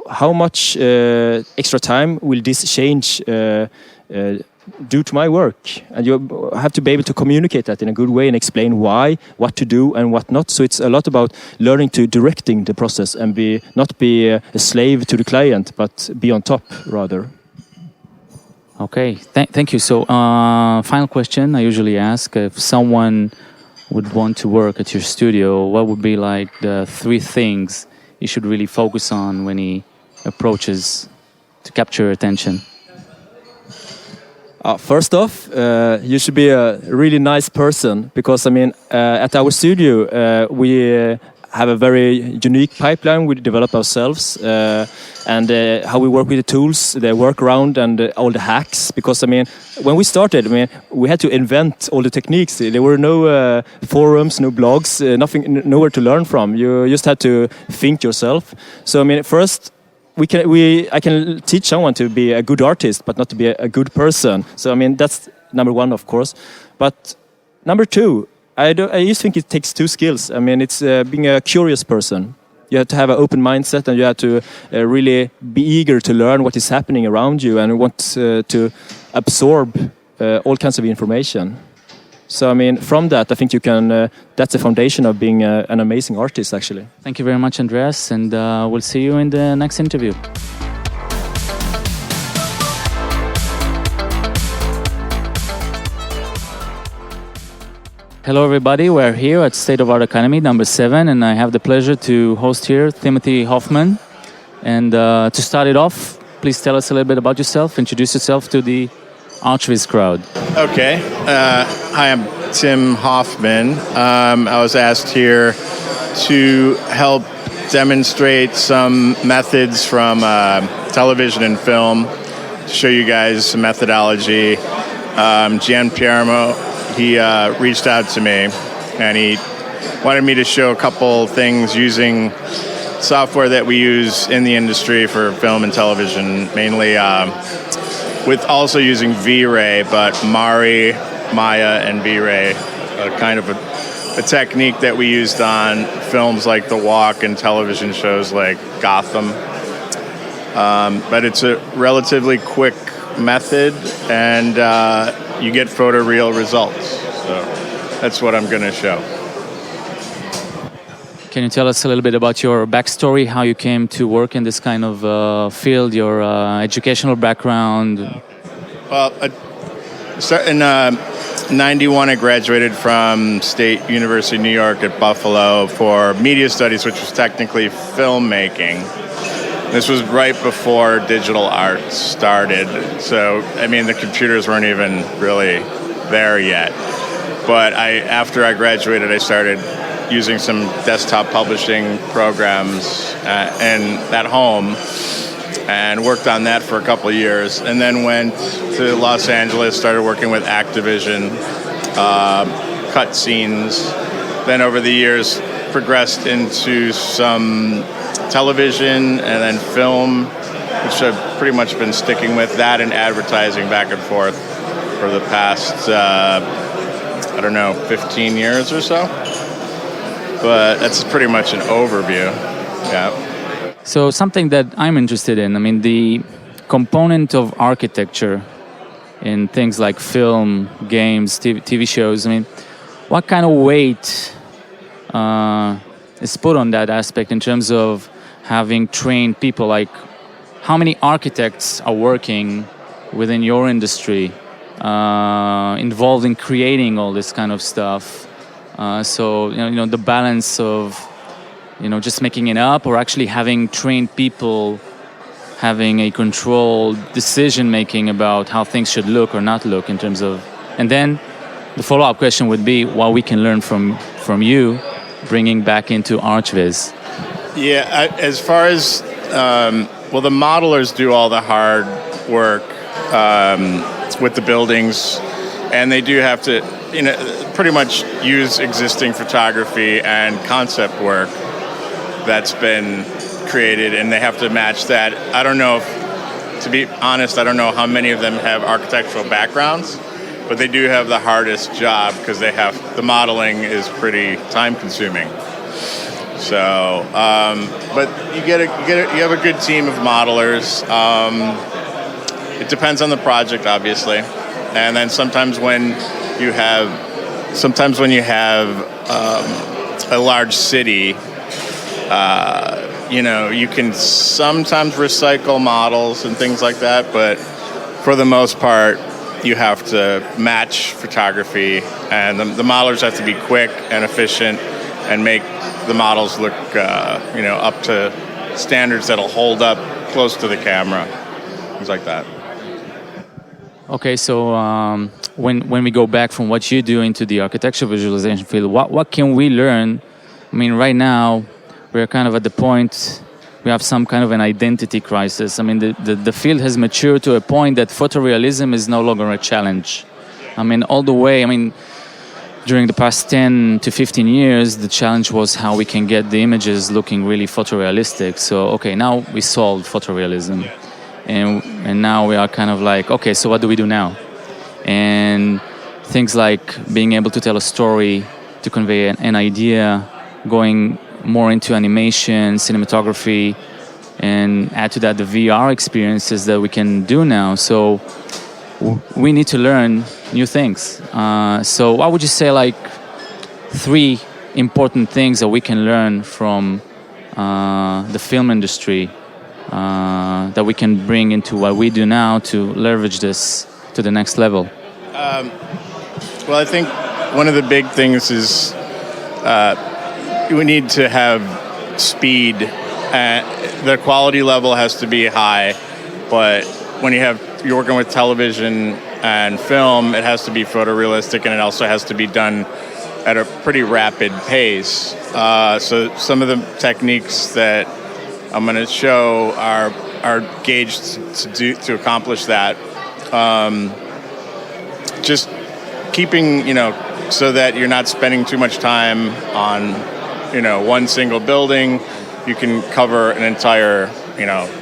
how much extra time will this change do to my work? And you have to be able to communicate that in a good way and explain why, what to do and what not. So it's a lot about learning to directing the process and not be a slave to the client, but be on top rather. Okay, thank you. So, final question I usually ask: if someone would want to work at your studio, what would be like the 3 things he should really focus on when he approaches to capture your attention? First off, you should be a really nice person, because, I mean, at our studio, we have a very unique pipeline we develop ourselves, and how we work with the tools, the workaround, and all the hacks. Because, I mean, when we started, I mean, we had to invent all the techniques. There were no forums, no blogs, nowhere to learn from. You just had to think yourself. So, I mean, first, I can teach someone to be a good artist, but not to be a good person. So, I mean, that's number 1, of course. But number 2, I just think it takes 2 skills. I mean, it's being a curious person. You have to have an open mindset, and you have to really be eager to learn what is happening around you and want to absorb all kinds of information. So, I mean, from that, I think you can. That's the foundation of being an amazing artist, actually. Thank you very much, Andreas, and we'll see you in the next interview. Hello, everybody. We're here at State of Art Academy number 7, and I have the pleasure to host here Timothy Hoffman. And to start it off, please tell us a little bit about yourself. Introduce yourself to the archviz crowd. Okay. Hi, I'm Tim Hoffman. I was asked here to help demonstrate some methods from television and film to show you guys some methodology. Gian Piermo, he reached out to me and he wanted me to show a couple things using software that we use in the industry for film and television, mainly with also using V-Ray, but Mari, Maya, and V-Ray, kind of a technique that we used on films like The Walk and television shows like Gotham. But it's a relatively quick method, and you get photoreal results. So that's what I'm going to show. Can you tell us a little bit about your backstory, how you came to work in this kind of field, your educational background? Well, in 91, I graduated from State University of New York at Buffalo for media studies, which was technically filmmaking. This was right before digital art started. So, I mean, the computers weren't even really there yet. But after I graduated, I started using some desktop publishing programs at home and worked on that for a couple of years, and then went to Los Angeles, started working with Activision, cut scenes, then over the years progressed into some television and then film, which I've pretty much been sticking with, that and advertising back and forth for the past, 15 years or so. But that's pretty much an overview. Yeah. So something that I'm interested in, I mean, the component of architecture in things like film, games, TV shows, I mean, what kind of weight is put on that aspect in terms of having trained people? Like, how many architects are working within your industry involved in creating all this kind of stuff? So, the balance of, just making it up, or actually having trained people having a controlled decision-making about how things should look or not look in terms of... And then the follow-up question would be what we can learn from you bringing back into archviz. Yeah, as far as... the modelers do all the hard work with the buildings, and they do have to... pretty much use existing photography and concept work that's been created, and they have to match that. I don't know to be honest, I don't know how many of them have architectural backgrounds, but they do have the hardest job because the modeling is pretty time consuming. So, but you have a good team of modelers. It depends on the project, obviously, and then sometimes when you have a large city, you can sometimes recycle models and things like that, but for the most part, you have to match photography, and the modelers have to be quick and efficient and make the models look, up to standards that'll hold up close to the camera, things like that. Okay, so when we go back from what you do into the architectural visualization field, what can we learn? I mean, right now, we're kind of at the point, we have some kind of an identity crisis. I mean, the field has matured to a point that photorealism is no longer a challenge. I mean, all the way, during the past 10 to 15 years, the challenge was how we can get the images looking really photorealistic. So, okay, now we solved photorealism. And now we are kind of like, okay, so what do we do now? And things like being able to tell a story, to convey an idea, going more into animation, cinematography, and add to that the VR experiences that we can do now. So we need to learn new things. So what would you say, like, 3 important things that we can learn from the film industry that we can bring into what we do now to leverage this to the next level? I think one of the big things is we need to have speed the quality level has to be high, but when you're working with television and film, it has to be photorealistic, and it also has to be done at a pretty rapid pace. So some of the techniques that I'm going to show are gauged to accomplish that. Just keeping, so that you're not spending too much time on, one single building. You can cover an entire,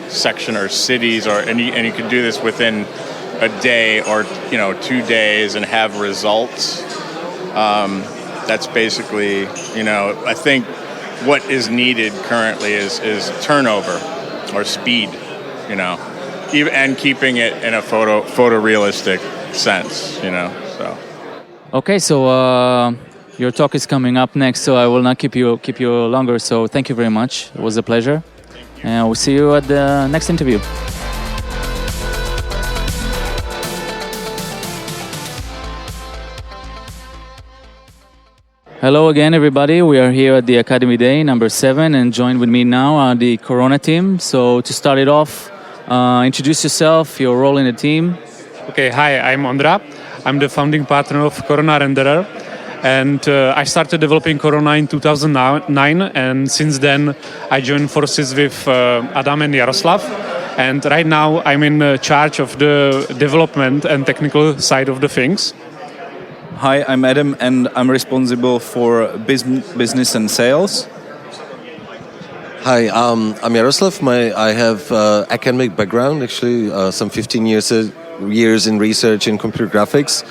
section or cities, and you can do this within a day or 2 days and have results. That's basically, I think what is needed currently is turnover or speed, and keeping it in a photorealistic sense, so. Okay, so your talk is coming up next, so I will not keep you longer. So thank you very much. It was a pleasure, and we'll see you at the next interview. Hello again, everybody. We are here at the Academy Day number 7, and joined with me now are the Corona team. So to start it off, introduce yourself, your role in the team. Okay, hi, I'm Ondra. I'm the founding partner of Corona Renderer, and I started developing Corona in 2009, and since then I joined forces with Adam and Jaroslav, and right now I'm in charge of the development and technical side of the things. Hi, I'm Adam, and I'm responsible for business and sales. Hi, I'm Jaroslav. I have academic background, actually, some 15 years in research in computer graphics,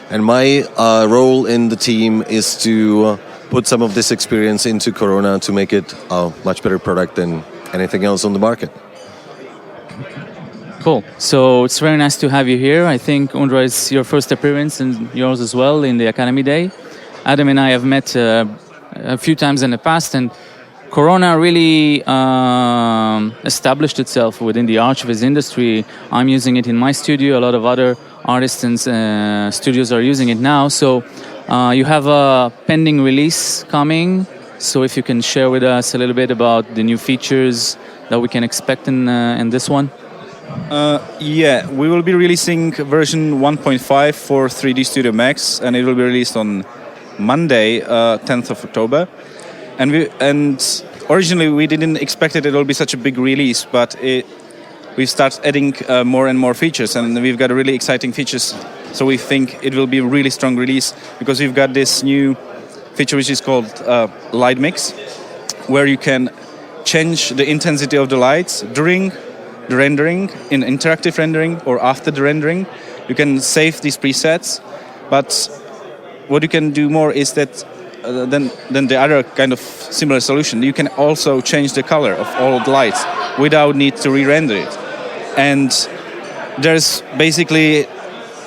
and my role in the team is to put some of this experience into Corona to make it a much better product than anything else on the market. Cool. So it's very nice to have you here. I think, Ondřej, it's your first appearance and yours as well in the Academy Day. Adam and I have met a few times in the past, and Corona really established itself within the archviz industry. I'm using it in my studio. A lot of other artists and studios are using it now. So you have a pending release coming. So if you can share with us a little bit about the new features that we can expect in this one. Yeah, we will be releasing version 1.5 for 3D Studio Max, and it will be released on Monday, 10th of October. And originally we didn't expect it will be such a big release, but we start adding more and more features, and we've got really exciting features. So we think it will be a really strong release because we've got this new feature which is called light mix, where you can change the intensity of the lights during the rendering, in interactive rendering or after the rendering. You can save these presets, but what you can do more is that then the other kind of similar solution, you can also change the color of all the lights without need to re-render it. And there's basically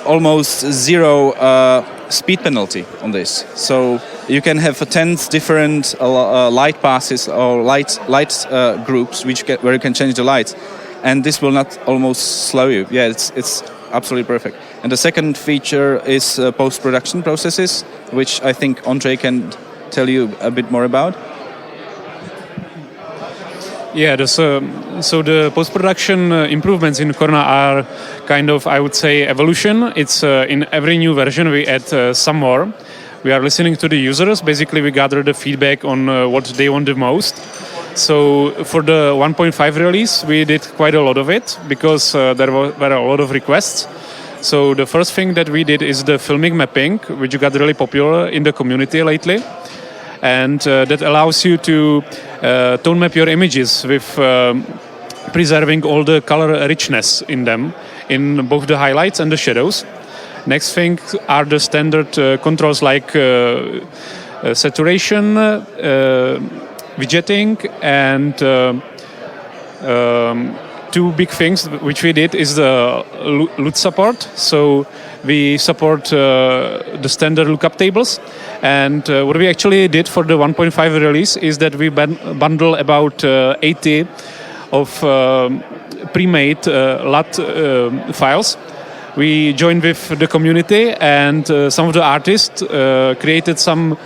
almost zero speed penalty on this. So you can have 10 different light passes or light groups where you can change the lights, and this will not almost slow you. Yeah, it's absolutely perfect. And the second feature is post-production processes, which I think Ondřej can tell you a bit more about. Yeah, so the post-production improvements in Corona are kind of, I would say, evolution. It's in every new version we add some more. We are listening to the users. Basically, we gather the feedback on what they want the most. So for the 1.5 release, we did quite a lot of it because there were a lot of requests. So the first thing that we did is the filmic mapping, which got really popular in the community lately. And that allows you to tone map your images with preserving all the color richness in them, in both the highlights and the shadows. Next thing are the standard controls like saturation, widgeting, and two big things which we did is the LUT support. So we support the standard lookup tables, and what we actually did for the 1.5 release is that we bundle about 80 of pre-made LUT files. We joined with the community, and some of the artists created some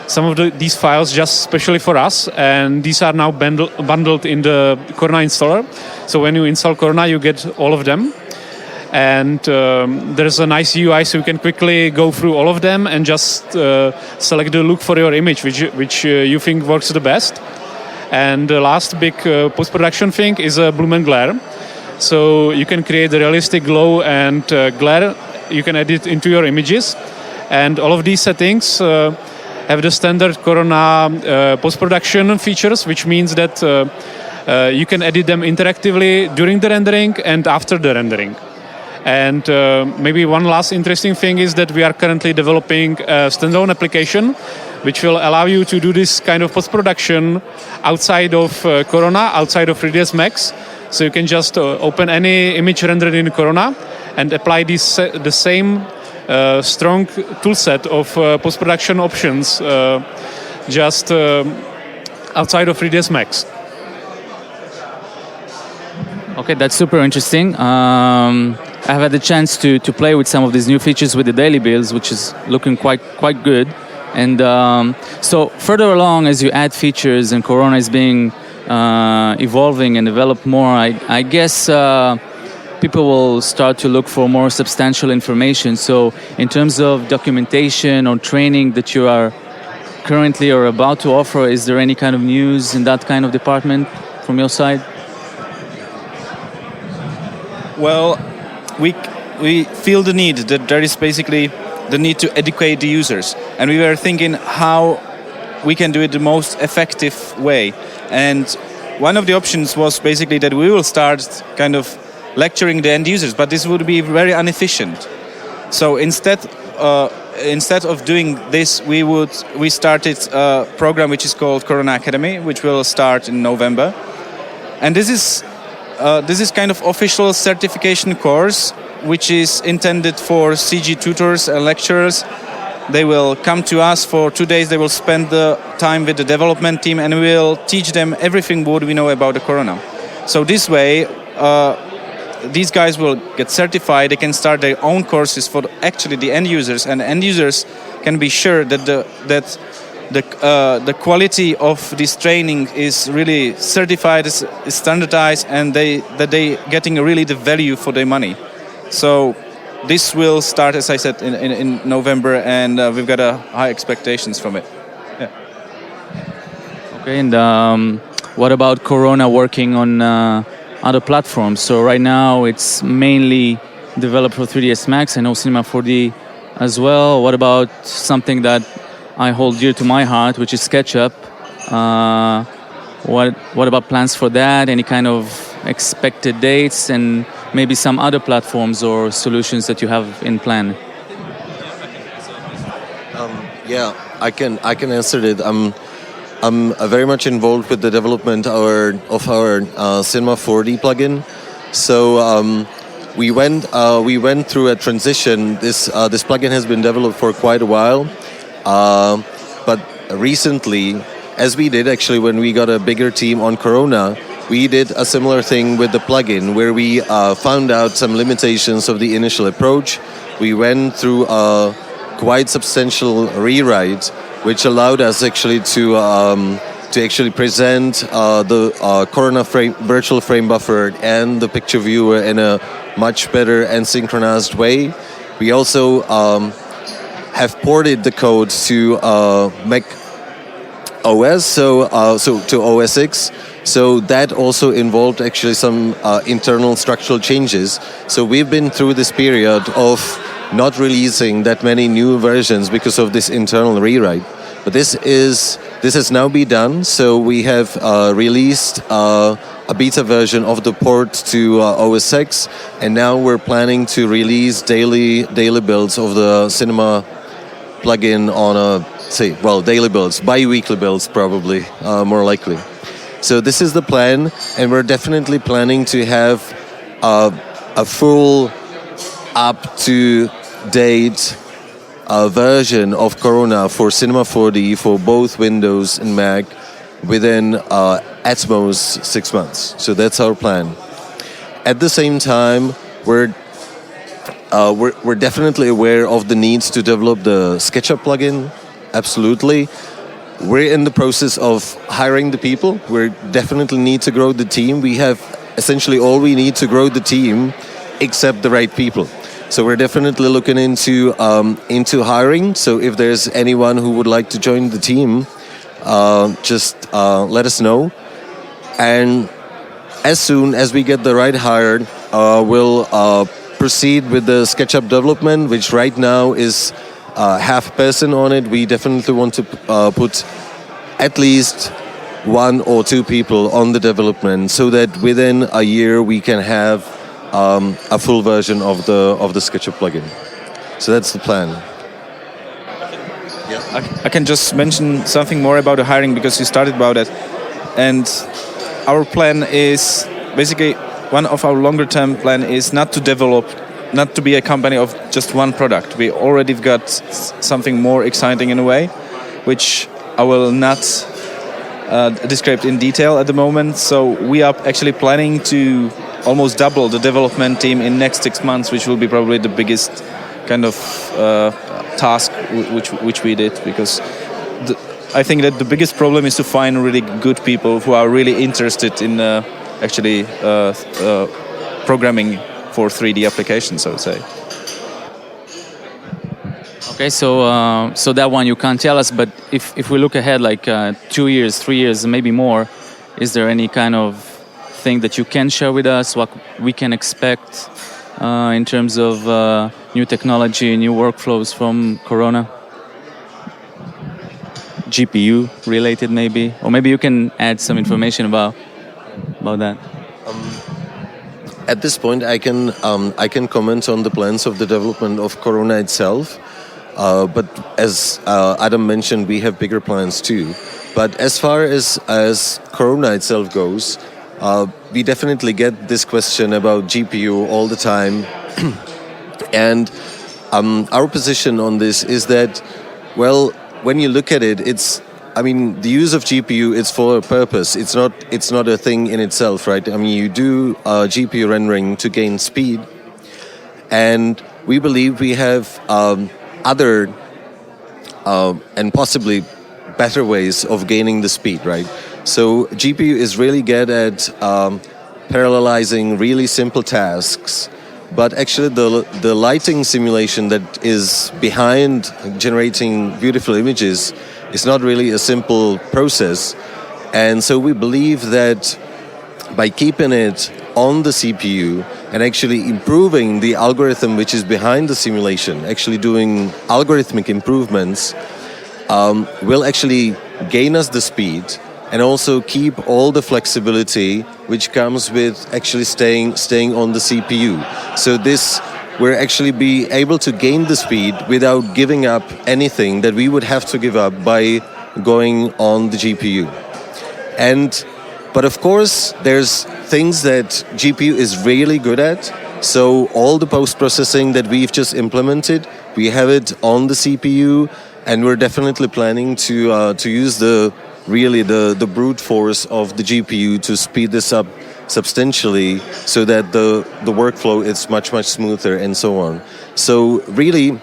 some of these files just specially for us, and these are now bundled in the Corona installer. So when you install Corona, you get all of them. And there's a nice UI, so you can quickly go through all of them and just select the look for your image, which you think works the best. And the last big post-production thing is a bloom and glare. So you can create the realistic glow and glare. You can edit into your images. And all of these settings have the standard Corona post-production features, which means that you can edit them interactively during the rendering and after the rendering. And maybe one last interesting thing is that we are currently developing a standalone application which will allow you to do this kind of post-production outside of Corona, outside of 3ds Max. So you can just open any image rendered in Corona and apply the same strong toolset of post-production options just outside of 3ds Max. Okay, that's super interesting. I've had the chance to play with some of these new features with the daily builds, which is looking quite good. And so further along, as you add features and Corona is being evolving and developed more, I guess people will start to look for more substantial information. So in terms of documentation or training that you are currently or about to offer, is there any kind of news in that kind of department from your side? Well, we feel the need that there is basically the need to educate the users, and we were thinking how we can do it the most effective way. And one of the options was basically that we will start kind of lecturing the end users, but this would be very inefficient. So instead of doing this, we started a program which is called Corona Academy, which will start in November, and this is kind of official certification course which is intended for CG tutors and lecturers. They will come to us for 2 days. They will spend the time with the development team, and we will teach them everything what we know about the Corona. So this way, these guys will get certified. They can start their own courses for actually the end users, and end users can be sure that the quality of this training is really certified, is standardized, and that they getting really the value for their money. So this will start, as I said, in November, and we've got high expectations from it. Yeah. Okay, and what about Corona working on other platforms? So right now it's mainly developed for 3ds Max. I know Cinema 4D as well. What about something that I hold dear to my heart, which is SketchUp? What about plans for that? Any kind of expected dates, and maybe some other platforms or solutions that you have in plan? Yeah, I can answer it. I'm very much involved with the development of our Cinema 4D plugin. So we went through a transition. This plugin has been developed for quite a while, but recently, as we did actually when we got a bigger team on Corona, we did a similar thing with the plugin where we found out some limitations of the initial approach. We went through a quite substantial rewrite, which allowed us actually to actually present the Corona virtual frame buffer and the picture viewer in a much better and synchronized way. We also have ported the code to Mac OS, so to OS X. So that also involved actually some internal structural changes. So we've been through this period of not releasing that many new versions because of this internal rewrite. But this has now been done. So we have released a beta version of the port to OS X, and now we're planning to release daily builds of the Cinema plugin on daily builds, bi-weekly builds probably, more likely. So this is the plan, and we're definitely planning to have a full up-to-date version of Corona for Cinema 4D for both Windows and Mac within at most 6 months. So that's our plan. At the same time, we're definitely aware of the needs to develop the SketchUp plugin. Absolutely. we're in the process of hiring the people. We definitely need to grow the team. We have essentially all we need to grow the team, except the right people. So we're definitely looking into hiring. So if there's anyone who would like to join the team, just let us know. And as soon as we get the right hire, we'll proceed with the SketchUp development, which right now is half a person on it. We definitely want to put at least 1 or 2 people on the development, so that within a year we can have a full version of the SketchUp plugin. So that's the plan. Yeah. I can just mention something more about the hiring, because you started about it. And our plan is basically, one of our longer term plan is not to be a company of just one product. We already got something more exciting in a way, which I will not describe in detail at the moment. So we are actually planning to almost double the development team in next 6 months, which will be probably the biggest kind of task which we did, because I think that the biggest problem is to find really good people who are really interested in actually programming for 3D applications, I would say. Okay, so that one you can't tell us, but if we look ahead, like 2 years, 3 years, maybe more, is there any kind of thing that you can share with us, what we can expect in terms of new technology, new workflows from Corona? GPU related maybe, or maybe you can add some information about that. At this point, I can comment on the plans of the development of Corona itself, but as Adam mentioned, we have bigger plans too. But as far as Corona itself goes, we definitely get this question about GPU all the time, and our position on this is that, well, when you look at it, the use of GPU is for a purpose. It's not a thing in itself, right? I mean, you do GPU rendering to gain speed, and we believe we have other and possibly better ways of gaining the speed, right? So GPU is really good at parallelizing really simple tasks, but actually the lighting simulation that is behind generating beautiful images is not really a simple process. And so we believe that by keeping it on the CPU and actually improving the algorithm which is behind the simulation, actually doing algorithmic improvements, will actually gain us the speed and also keep all the flexibility which comes with actually staying on the CPU. So this we'll actually be able to gain the speed without giving up anything that we would have to give up by going on the GPU. But of course, there's things that GPU is really good at. So all the post-processing that we've just implemented, we have it on the CPU, and we're definitely planning to use the brute force of the GPU to speed this up substantially, so that the workflow is much smoother and so on. So really,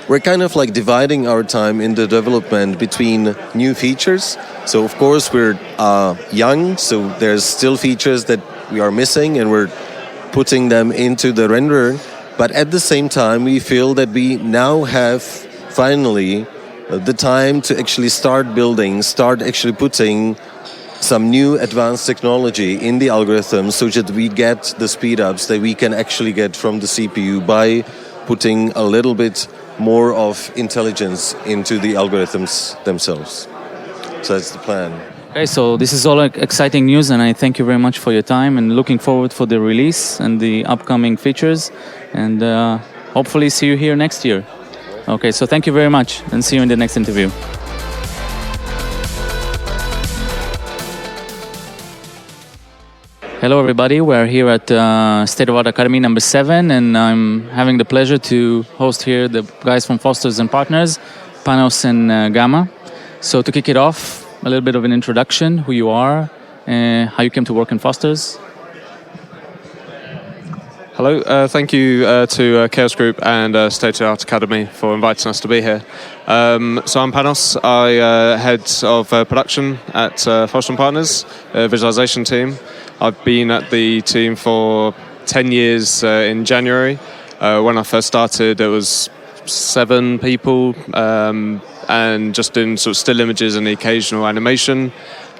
we're kind of like dividing our time in the development between new features. So of course we're young, so there's still features that we are missing, and we're putting them into the renderer. But at the same time, we feel that we now have finally the time to actually start actually putting some new advanced technology in the algorithm, so that we get the speed ups that we can actually get from the CPU by putting a little bit more of intelligence into the algorithms themselves. So that's the plan. Okay, so this is all exciting news, and I thank you very much for your time, and looking forward for the release and the upcoming features, and hopefully see you here next year. Okay, so thank you very much, and see you in the next interview. Hello everybody, we're here at State of Art Academy number 7, and I'm having the pleasure to host here the guys from Fosters and Partners, Panos and Gamma. So to kick it off, a little bit of an introduction, who you are, how you came to work in Fosters. Hello, thank you to Chaos Group and State of the Art Academy for inviting us to be here. So I'm Panos, I head of production at Foster & Partners, visualization team. I've been at the team for 10 years in January. When I first started, it was 7 people and just doing sort of still images and the occasional animation.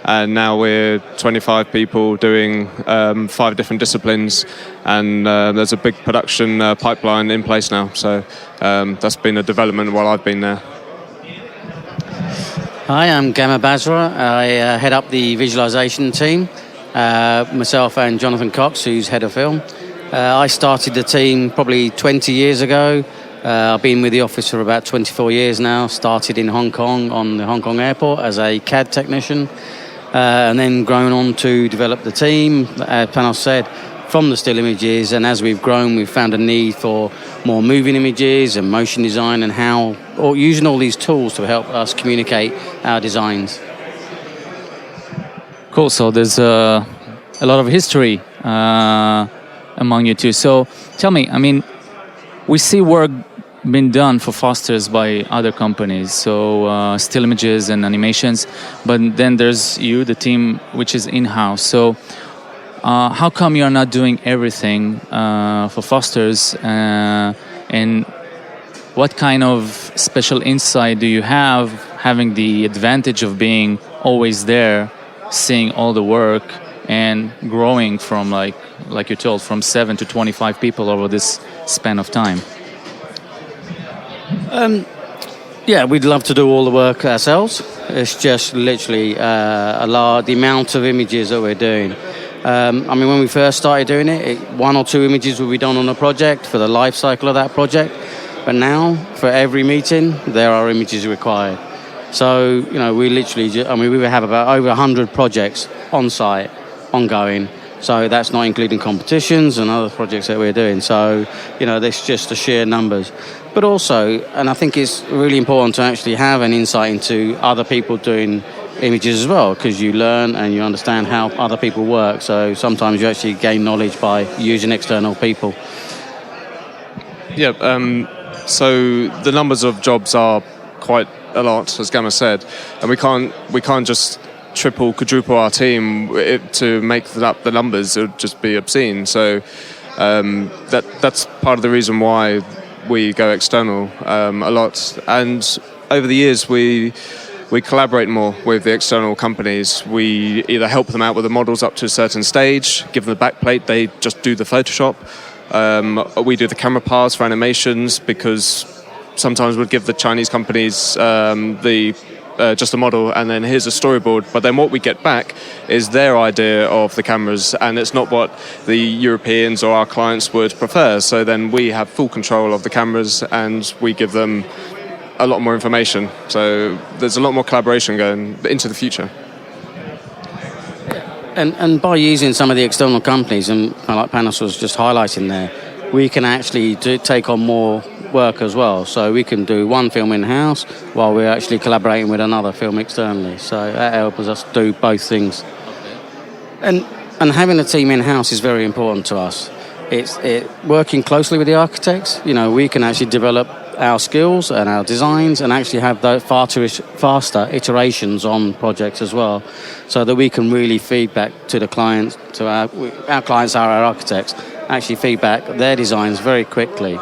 And now we're 25 people doing 5 different disciplines, and there's a big production pipeline in place now. So that's been a development while I've been there. Hi, I'm Gamma Basra. I head up the visualization team. Myself and Jonathan Cox, who's head of film. I started the team probably 20 years ago. I've been with the office for about 24 years now. Started in Hong Kong on the Hong Kong airport as a CAD technician. And then grown on to develop the team, as Panos said, from the still images. And as we've grown, we've found a need for more moving images and motion design and using all these tools to help us communicate our designs. Cool. So there's a lot of history among you two. So tell me, I mean, we see work been done for Foster's by other companies, so still images and animations, but then there's you, the team, which is in-house. So how come you're not doing everything for Foster's, and what kind of special insight do you have, having the advantage of being always there, seeing all the work and growing from, like you told, from 7 to 25 people over this span of time? Yeah, we'd love to do all the work ourselves. It's just literally the amount of images that we're doing. I mean, when we first started doing it, 1 or 2 images would be done on a project for the life cycle of that project. But now, for every meeting, there are images required. So, we literally, we have about over 100 projects on site, ongoing. So that's not including competitions and other projects that we're doing. So, that's just the sheer numbers. But also, and I think it's really important to actually have an insight into other people doing images as well, because you learn and you understand how other people work. So sometimes you actually gain knowledge by using external people. Yeah, so the numbers of jobs are quite a lot, as Gamma said, and we can't just triple, quadruple our team to make up the numbers. It would just be obscene. So that's part of the reason why we go external a lot. And over the years, we collaborate more with the external companies. We either help them out with the models up to a certain stage, give them the backplate, they just do the Photoshop. We do the camera paths for animations, because sometimes we'll give the Chinese companies just a model and then here's a storyboard, but then what we get back is their idea of the cameras, and it's not what the Europeans or our clients would prefer. So then we have full control of the cameras and we give them a lot more information. So there's a lot more collaboration going into the future. And by using some of the external companies, and like Panos was just highlighting there, we can actually take on more work as well. So we can do one film in-house while we're actually collaborating with another film externally. So that helps us do both things. And having a team in-house is very important to us. It's working closely with the architects. We can actually develop our skills and our designs and actually have those faster iterations on projects as well, so that we can really feedback to the clients, to our clients are our architects, actually feedback their designs very quickly,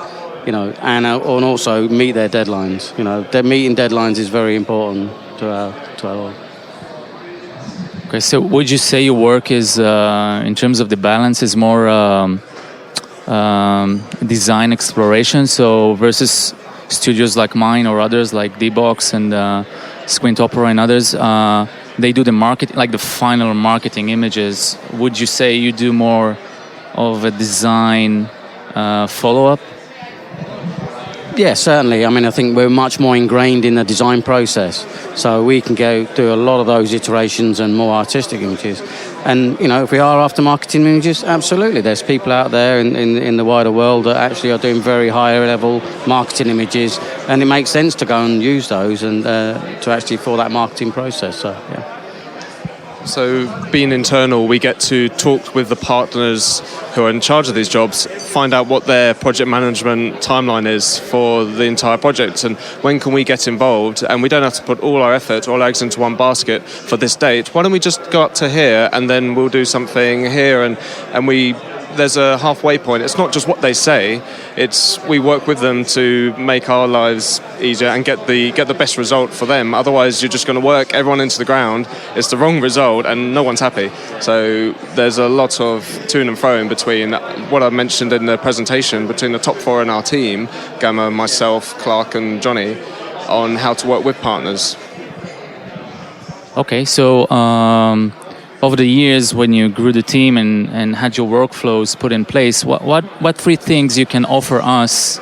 and also meet their deadlines. Their meeting deadlines is very important to our. Okay, so would you say your work is, in terms of the balance, is more design exploration, so versus studios like mine or others like D-Box and Squint Opera and others, they do the market, like the final marketing images. Would you say you do more of a design follow-up? Yeah, certainly. I mean, I think we're much more ingrained in the design process, so we can go through a lot of those iterations and more artistic images. And if we are after marketing images, absolutely, there's people out there in the wider world that actually are doing very higher level marketing images, and it makes sense to go and use those and to actually for that marketing process. So yeah. So being internal, we get to talk with the partners who are in charge of these jobs, find out what their project management timeline is for the entire project and when can we get involved. And we don't have to put all our effort, all our eggs into one basket for this date. Why don't we just go up to here and then we'll do something here and there's a halfway point. It's not just what they say, it's we work with them to make our lives easier and get the best result for them. Otherwise you're just going to work everyone into the ground, it's the wrong result and no one's happy. So there's a lot of to and fro in between what I mentioned in the presentation between the top four in our team, Gamma, myself, Clark and Johnny, on how to work with partners. Okay, so over the years, when you grew the team and had your workflows put in place, what three things you can offer us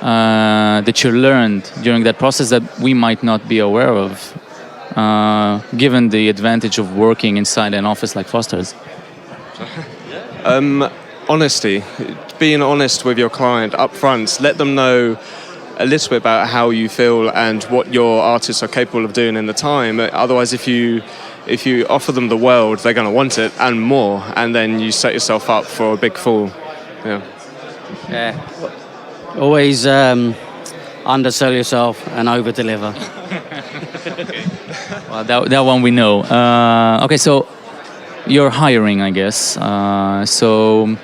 that you learned during that process that we might not be aware of, given the advantage of working inside an office like Foster's? Honesty, being honest with your client up front, let them know a little bit about how you feel and what your artists are capable of doing in the time. Otherwise, if you offer them the world, they're going to want it and more, and then you set yourself up for a big fall. Yeah. Always undersell yourself and over-deliver. Well, that one we know. Okay, so you're hiring, I guess. So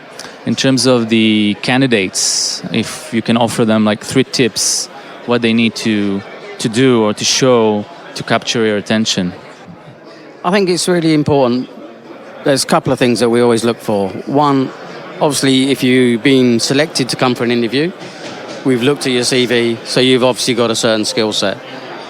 in terms of the candidates, if you can offer them like 3 tips, what they need to do or to show to capture your attention. I think it's really important. There's a couple of things that we always look for. One, obviously, if you've been selected to come for an interview, we've looked at your CV, so you've obviously got a certain skill set.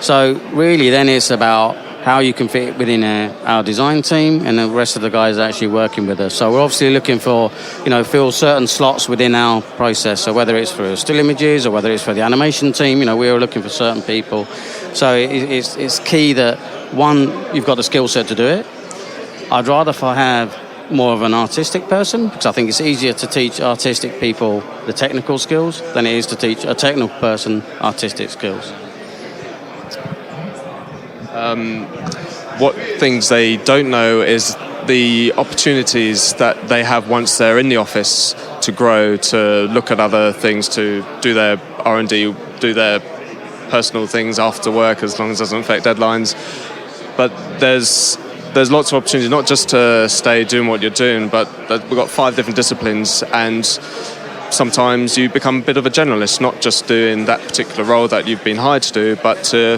So really then it's about how you can fit within our design team and the rest of the guys actually working with us. So we're obviously looking for, fill certain slots within our process. So whether it's for still images or whether it's for the animation team, we're looking for certain people. So it's key that, one, you've got the skill set to do it. I'd rather have more of an artistic person because I think it's easier to teach artistic people the technical skills than it is to teach a technical person artistic skills. What things they don't know is the opportunities that they have once they're in the office to grow, to look at other things, to do their R&D, do their personal things after work as long as it doesn't affect deadlines. But there's lots of opportunity, not just to stay doing what you're doing, but we've got 5 different disciplines and sometimes you become a bit of a generalist, not just doing that particular role that you've been hired to do, but to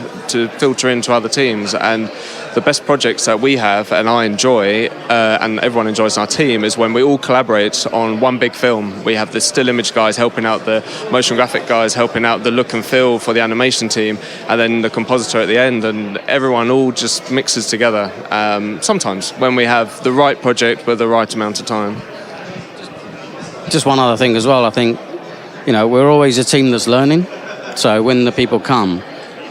filter into other teams. And the best projects that we have, and I enjoy, and everyone enjoys in our team, is when we all collaborate on one big film. We have the still image guys helping out the motion graphic guys, helping out the look and feel for the animation team, and then the compositor at the end, and everyone all just mixes together. Sometimes when we have the right project with the right amount of time. Just one other thing as well, I think, we're always a team that's learning. So when the people come,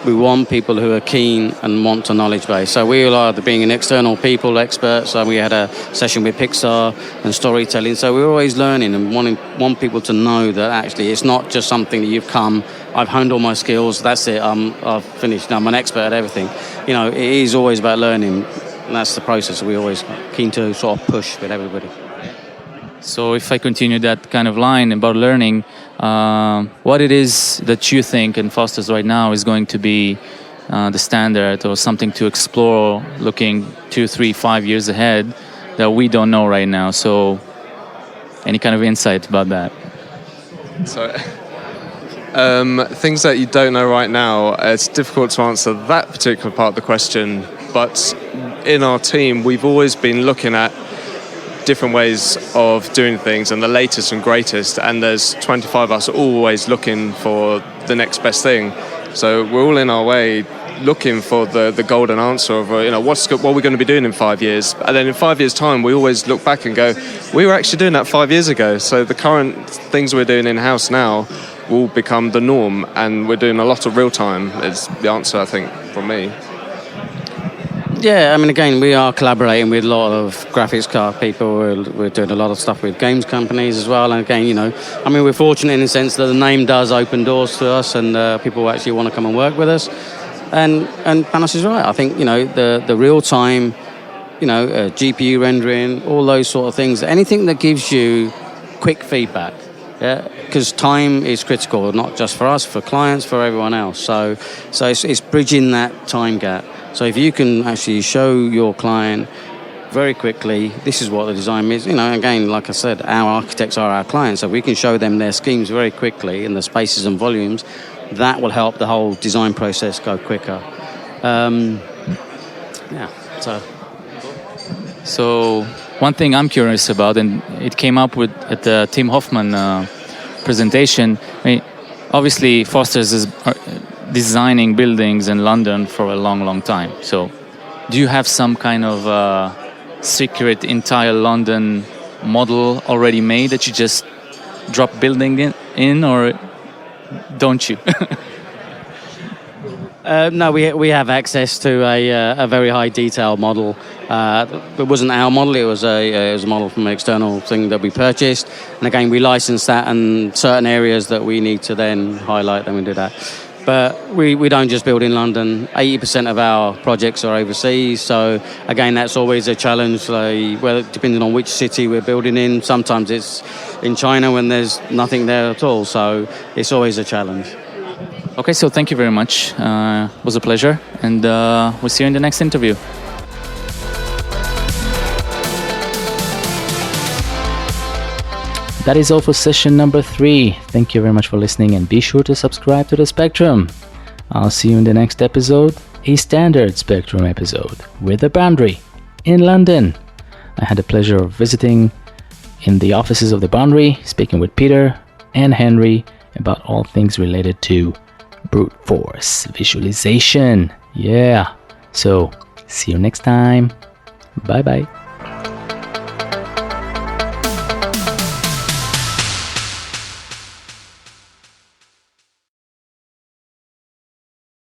we want people who are keen and want to knowledge base. So we are being an external people expert. So we had a session with Pixar and storytelling. So we're always learning and want people to know that actually it's not just something that you've come, I've honed all my skills, that's it, I've finished, I'm an expert at everything. It is always about learning. And that's the process we're always keen to sort of push with everybody. So if I continue that kind of line about learning, what it is that you think in Foster's right now is going to be the standard or something to explore looking 2, 3, 5 years ahead that we don't know right now. So any kind of insight about that? So things that you don't know right now, it's difficult to answer that particular part of the question. But in our team, we've always been looking at different ways of doing things and the latest and greatest, and there's 25 of us always looking for the next best thing. So we're all in our way looking for the golden answer of what are we going to be doing in 5 years, and then in 5 years time we always look back and go, we were actually doing that 5 years ago. So the current things we're doing in-house now will become the norm, and we're doing a lot of real time is the answer, I think, from me. Yeah, again, we are collaborating with a lot of graphics card people. We're doing a lot of stuff with games companies as well. And again, we're fortunate in the sense that the name does open doors to us, and people actually want to come and work with us. And Panos is right. I think, the real time GPU rendering, all those sort of things. Anything that gives you quick feedback. Yeah, because time is critical, not just for us, for clients, for everyone else. So it's bridging that time gap. So if you can actually show your client very quickly, this is what the design is. Again, like I said, our architects are our clients, so we can show them their schemes very quickly in the spaces and volumes. That will help the whole design process go quicker. So one thing I'm curious about, and it came up at the Tim Hoffman presentation. Obviously, Foster's is designing buildings in London for a long, long time. So, do you have some kind of secret entire London model already made that you just drop building in or don't you? No, we have access to a very high detail model. It wasn't our model; it was a model from an external thing that we purchased. And again, we license that, and certain areas that we need to then highlight, then we do that. But we don't just build in London. 80% of our projects are overseas. So again, that's always a challenge. Depending on which city we're building in, sometimes it's in China when there's nothing there at all. So it's always a challenge. Okay, so thank you very much. It was a pleasure, and we'll see you in the next interview. That is all for session number 3. Thank you very much for listening, and be sure to subscribe to the Spectrum. I'll see you in the next episode, a standard Spectrum episode with a Boundary in London. I had the pleasure of visiting in the offices of the Boundary, speaking with Peter and Henry about all things related to brute force visualization. Yeah. So, see you next time. Bye bye.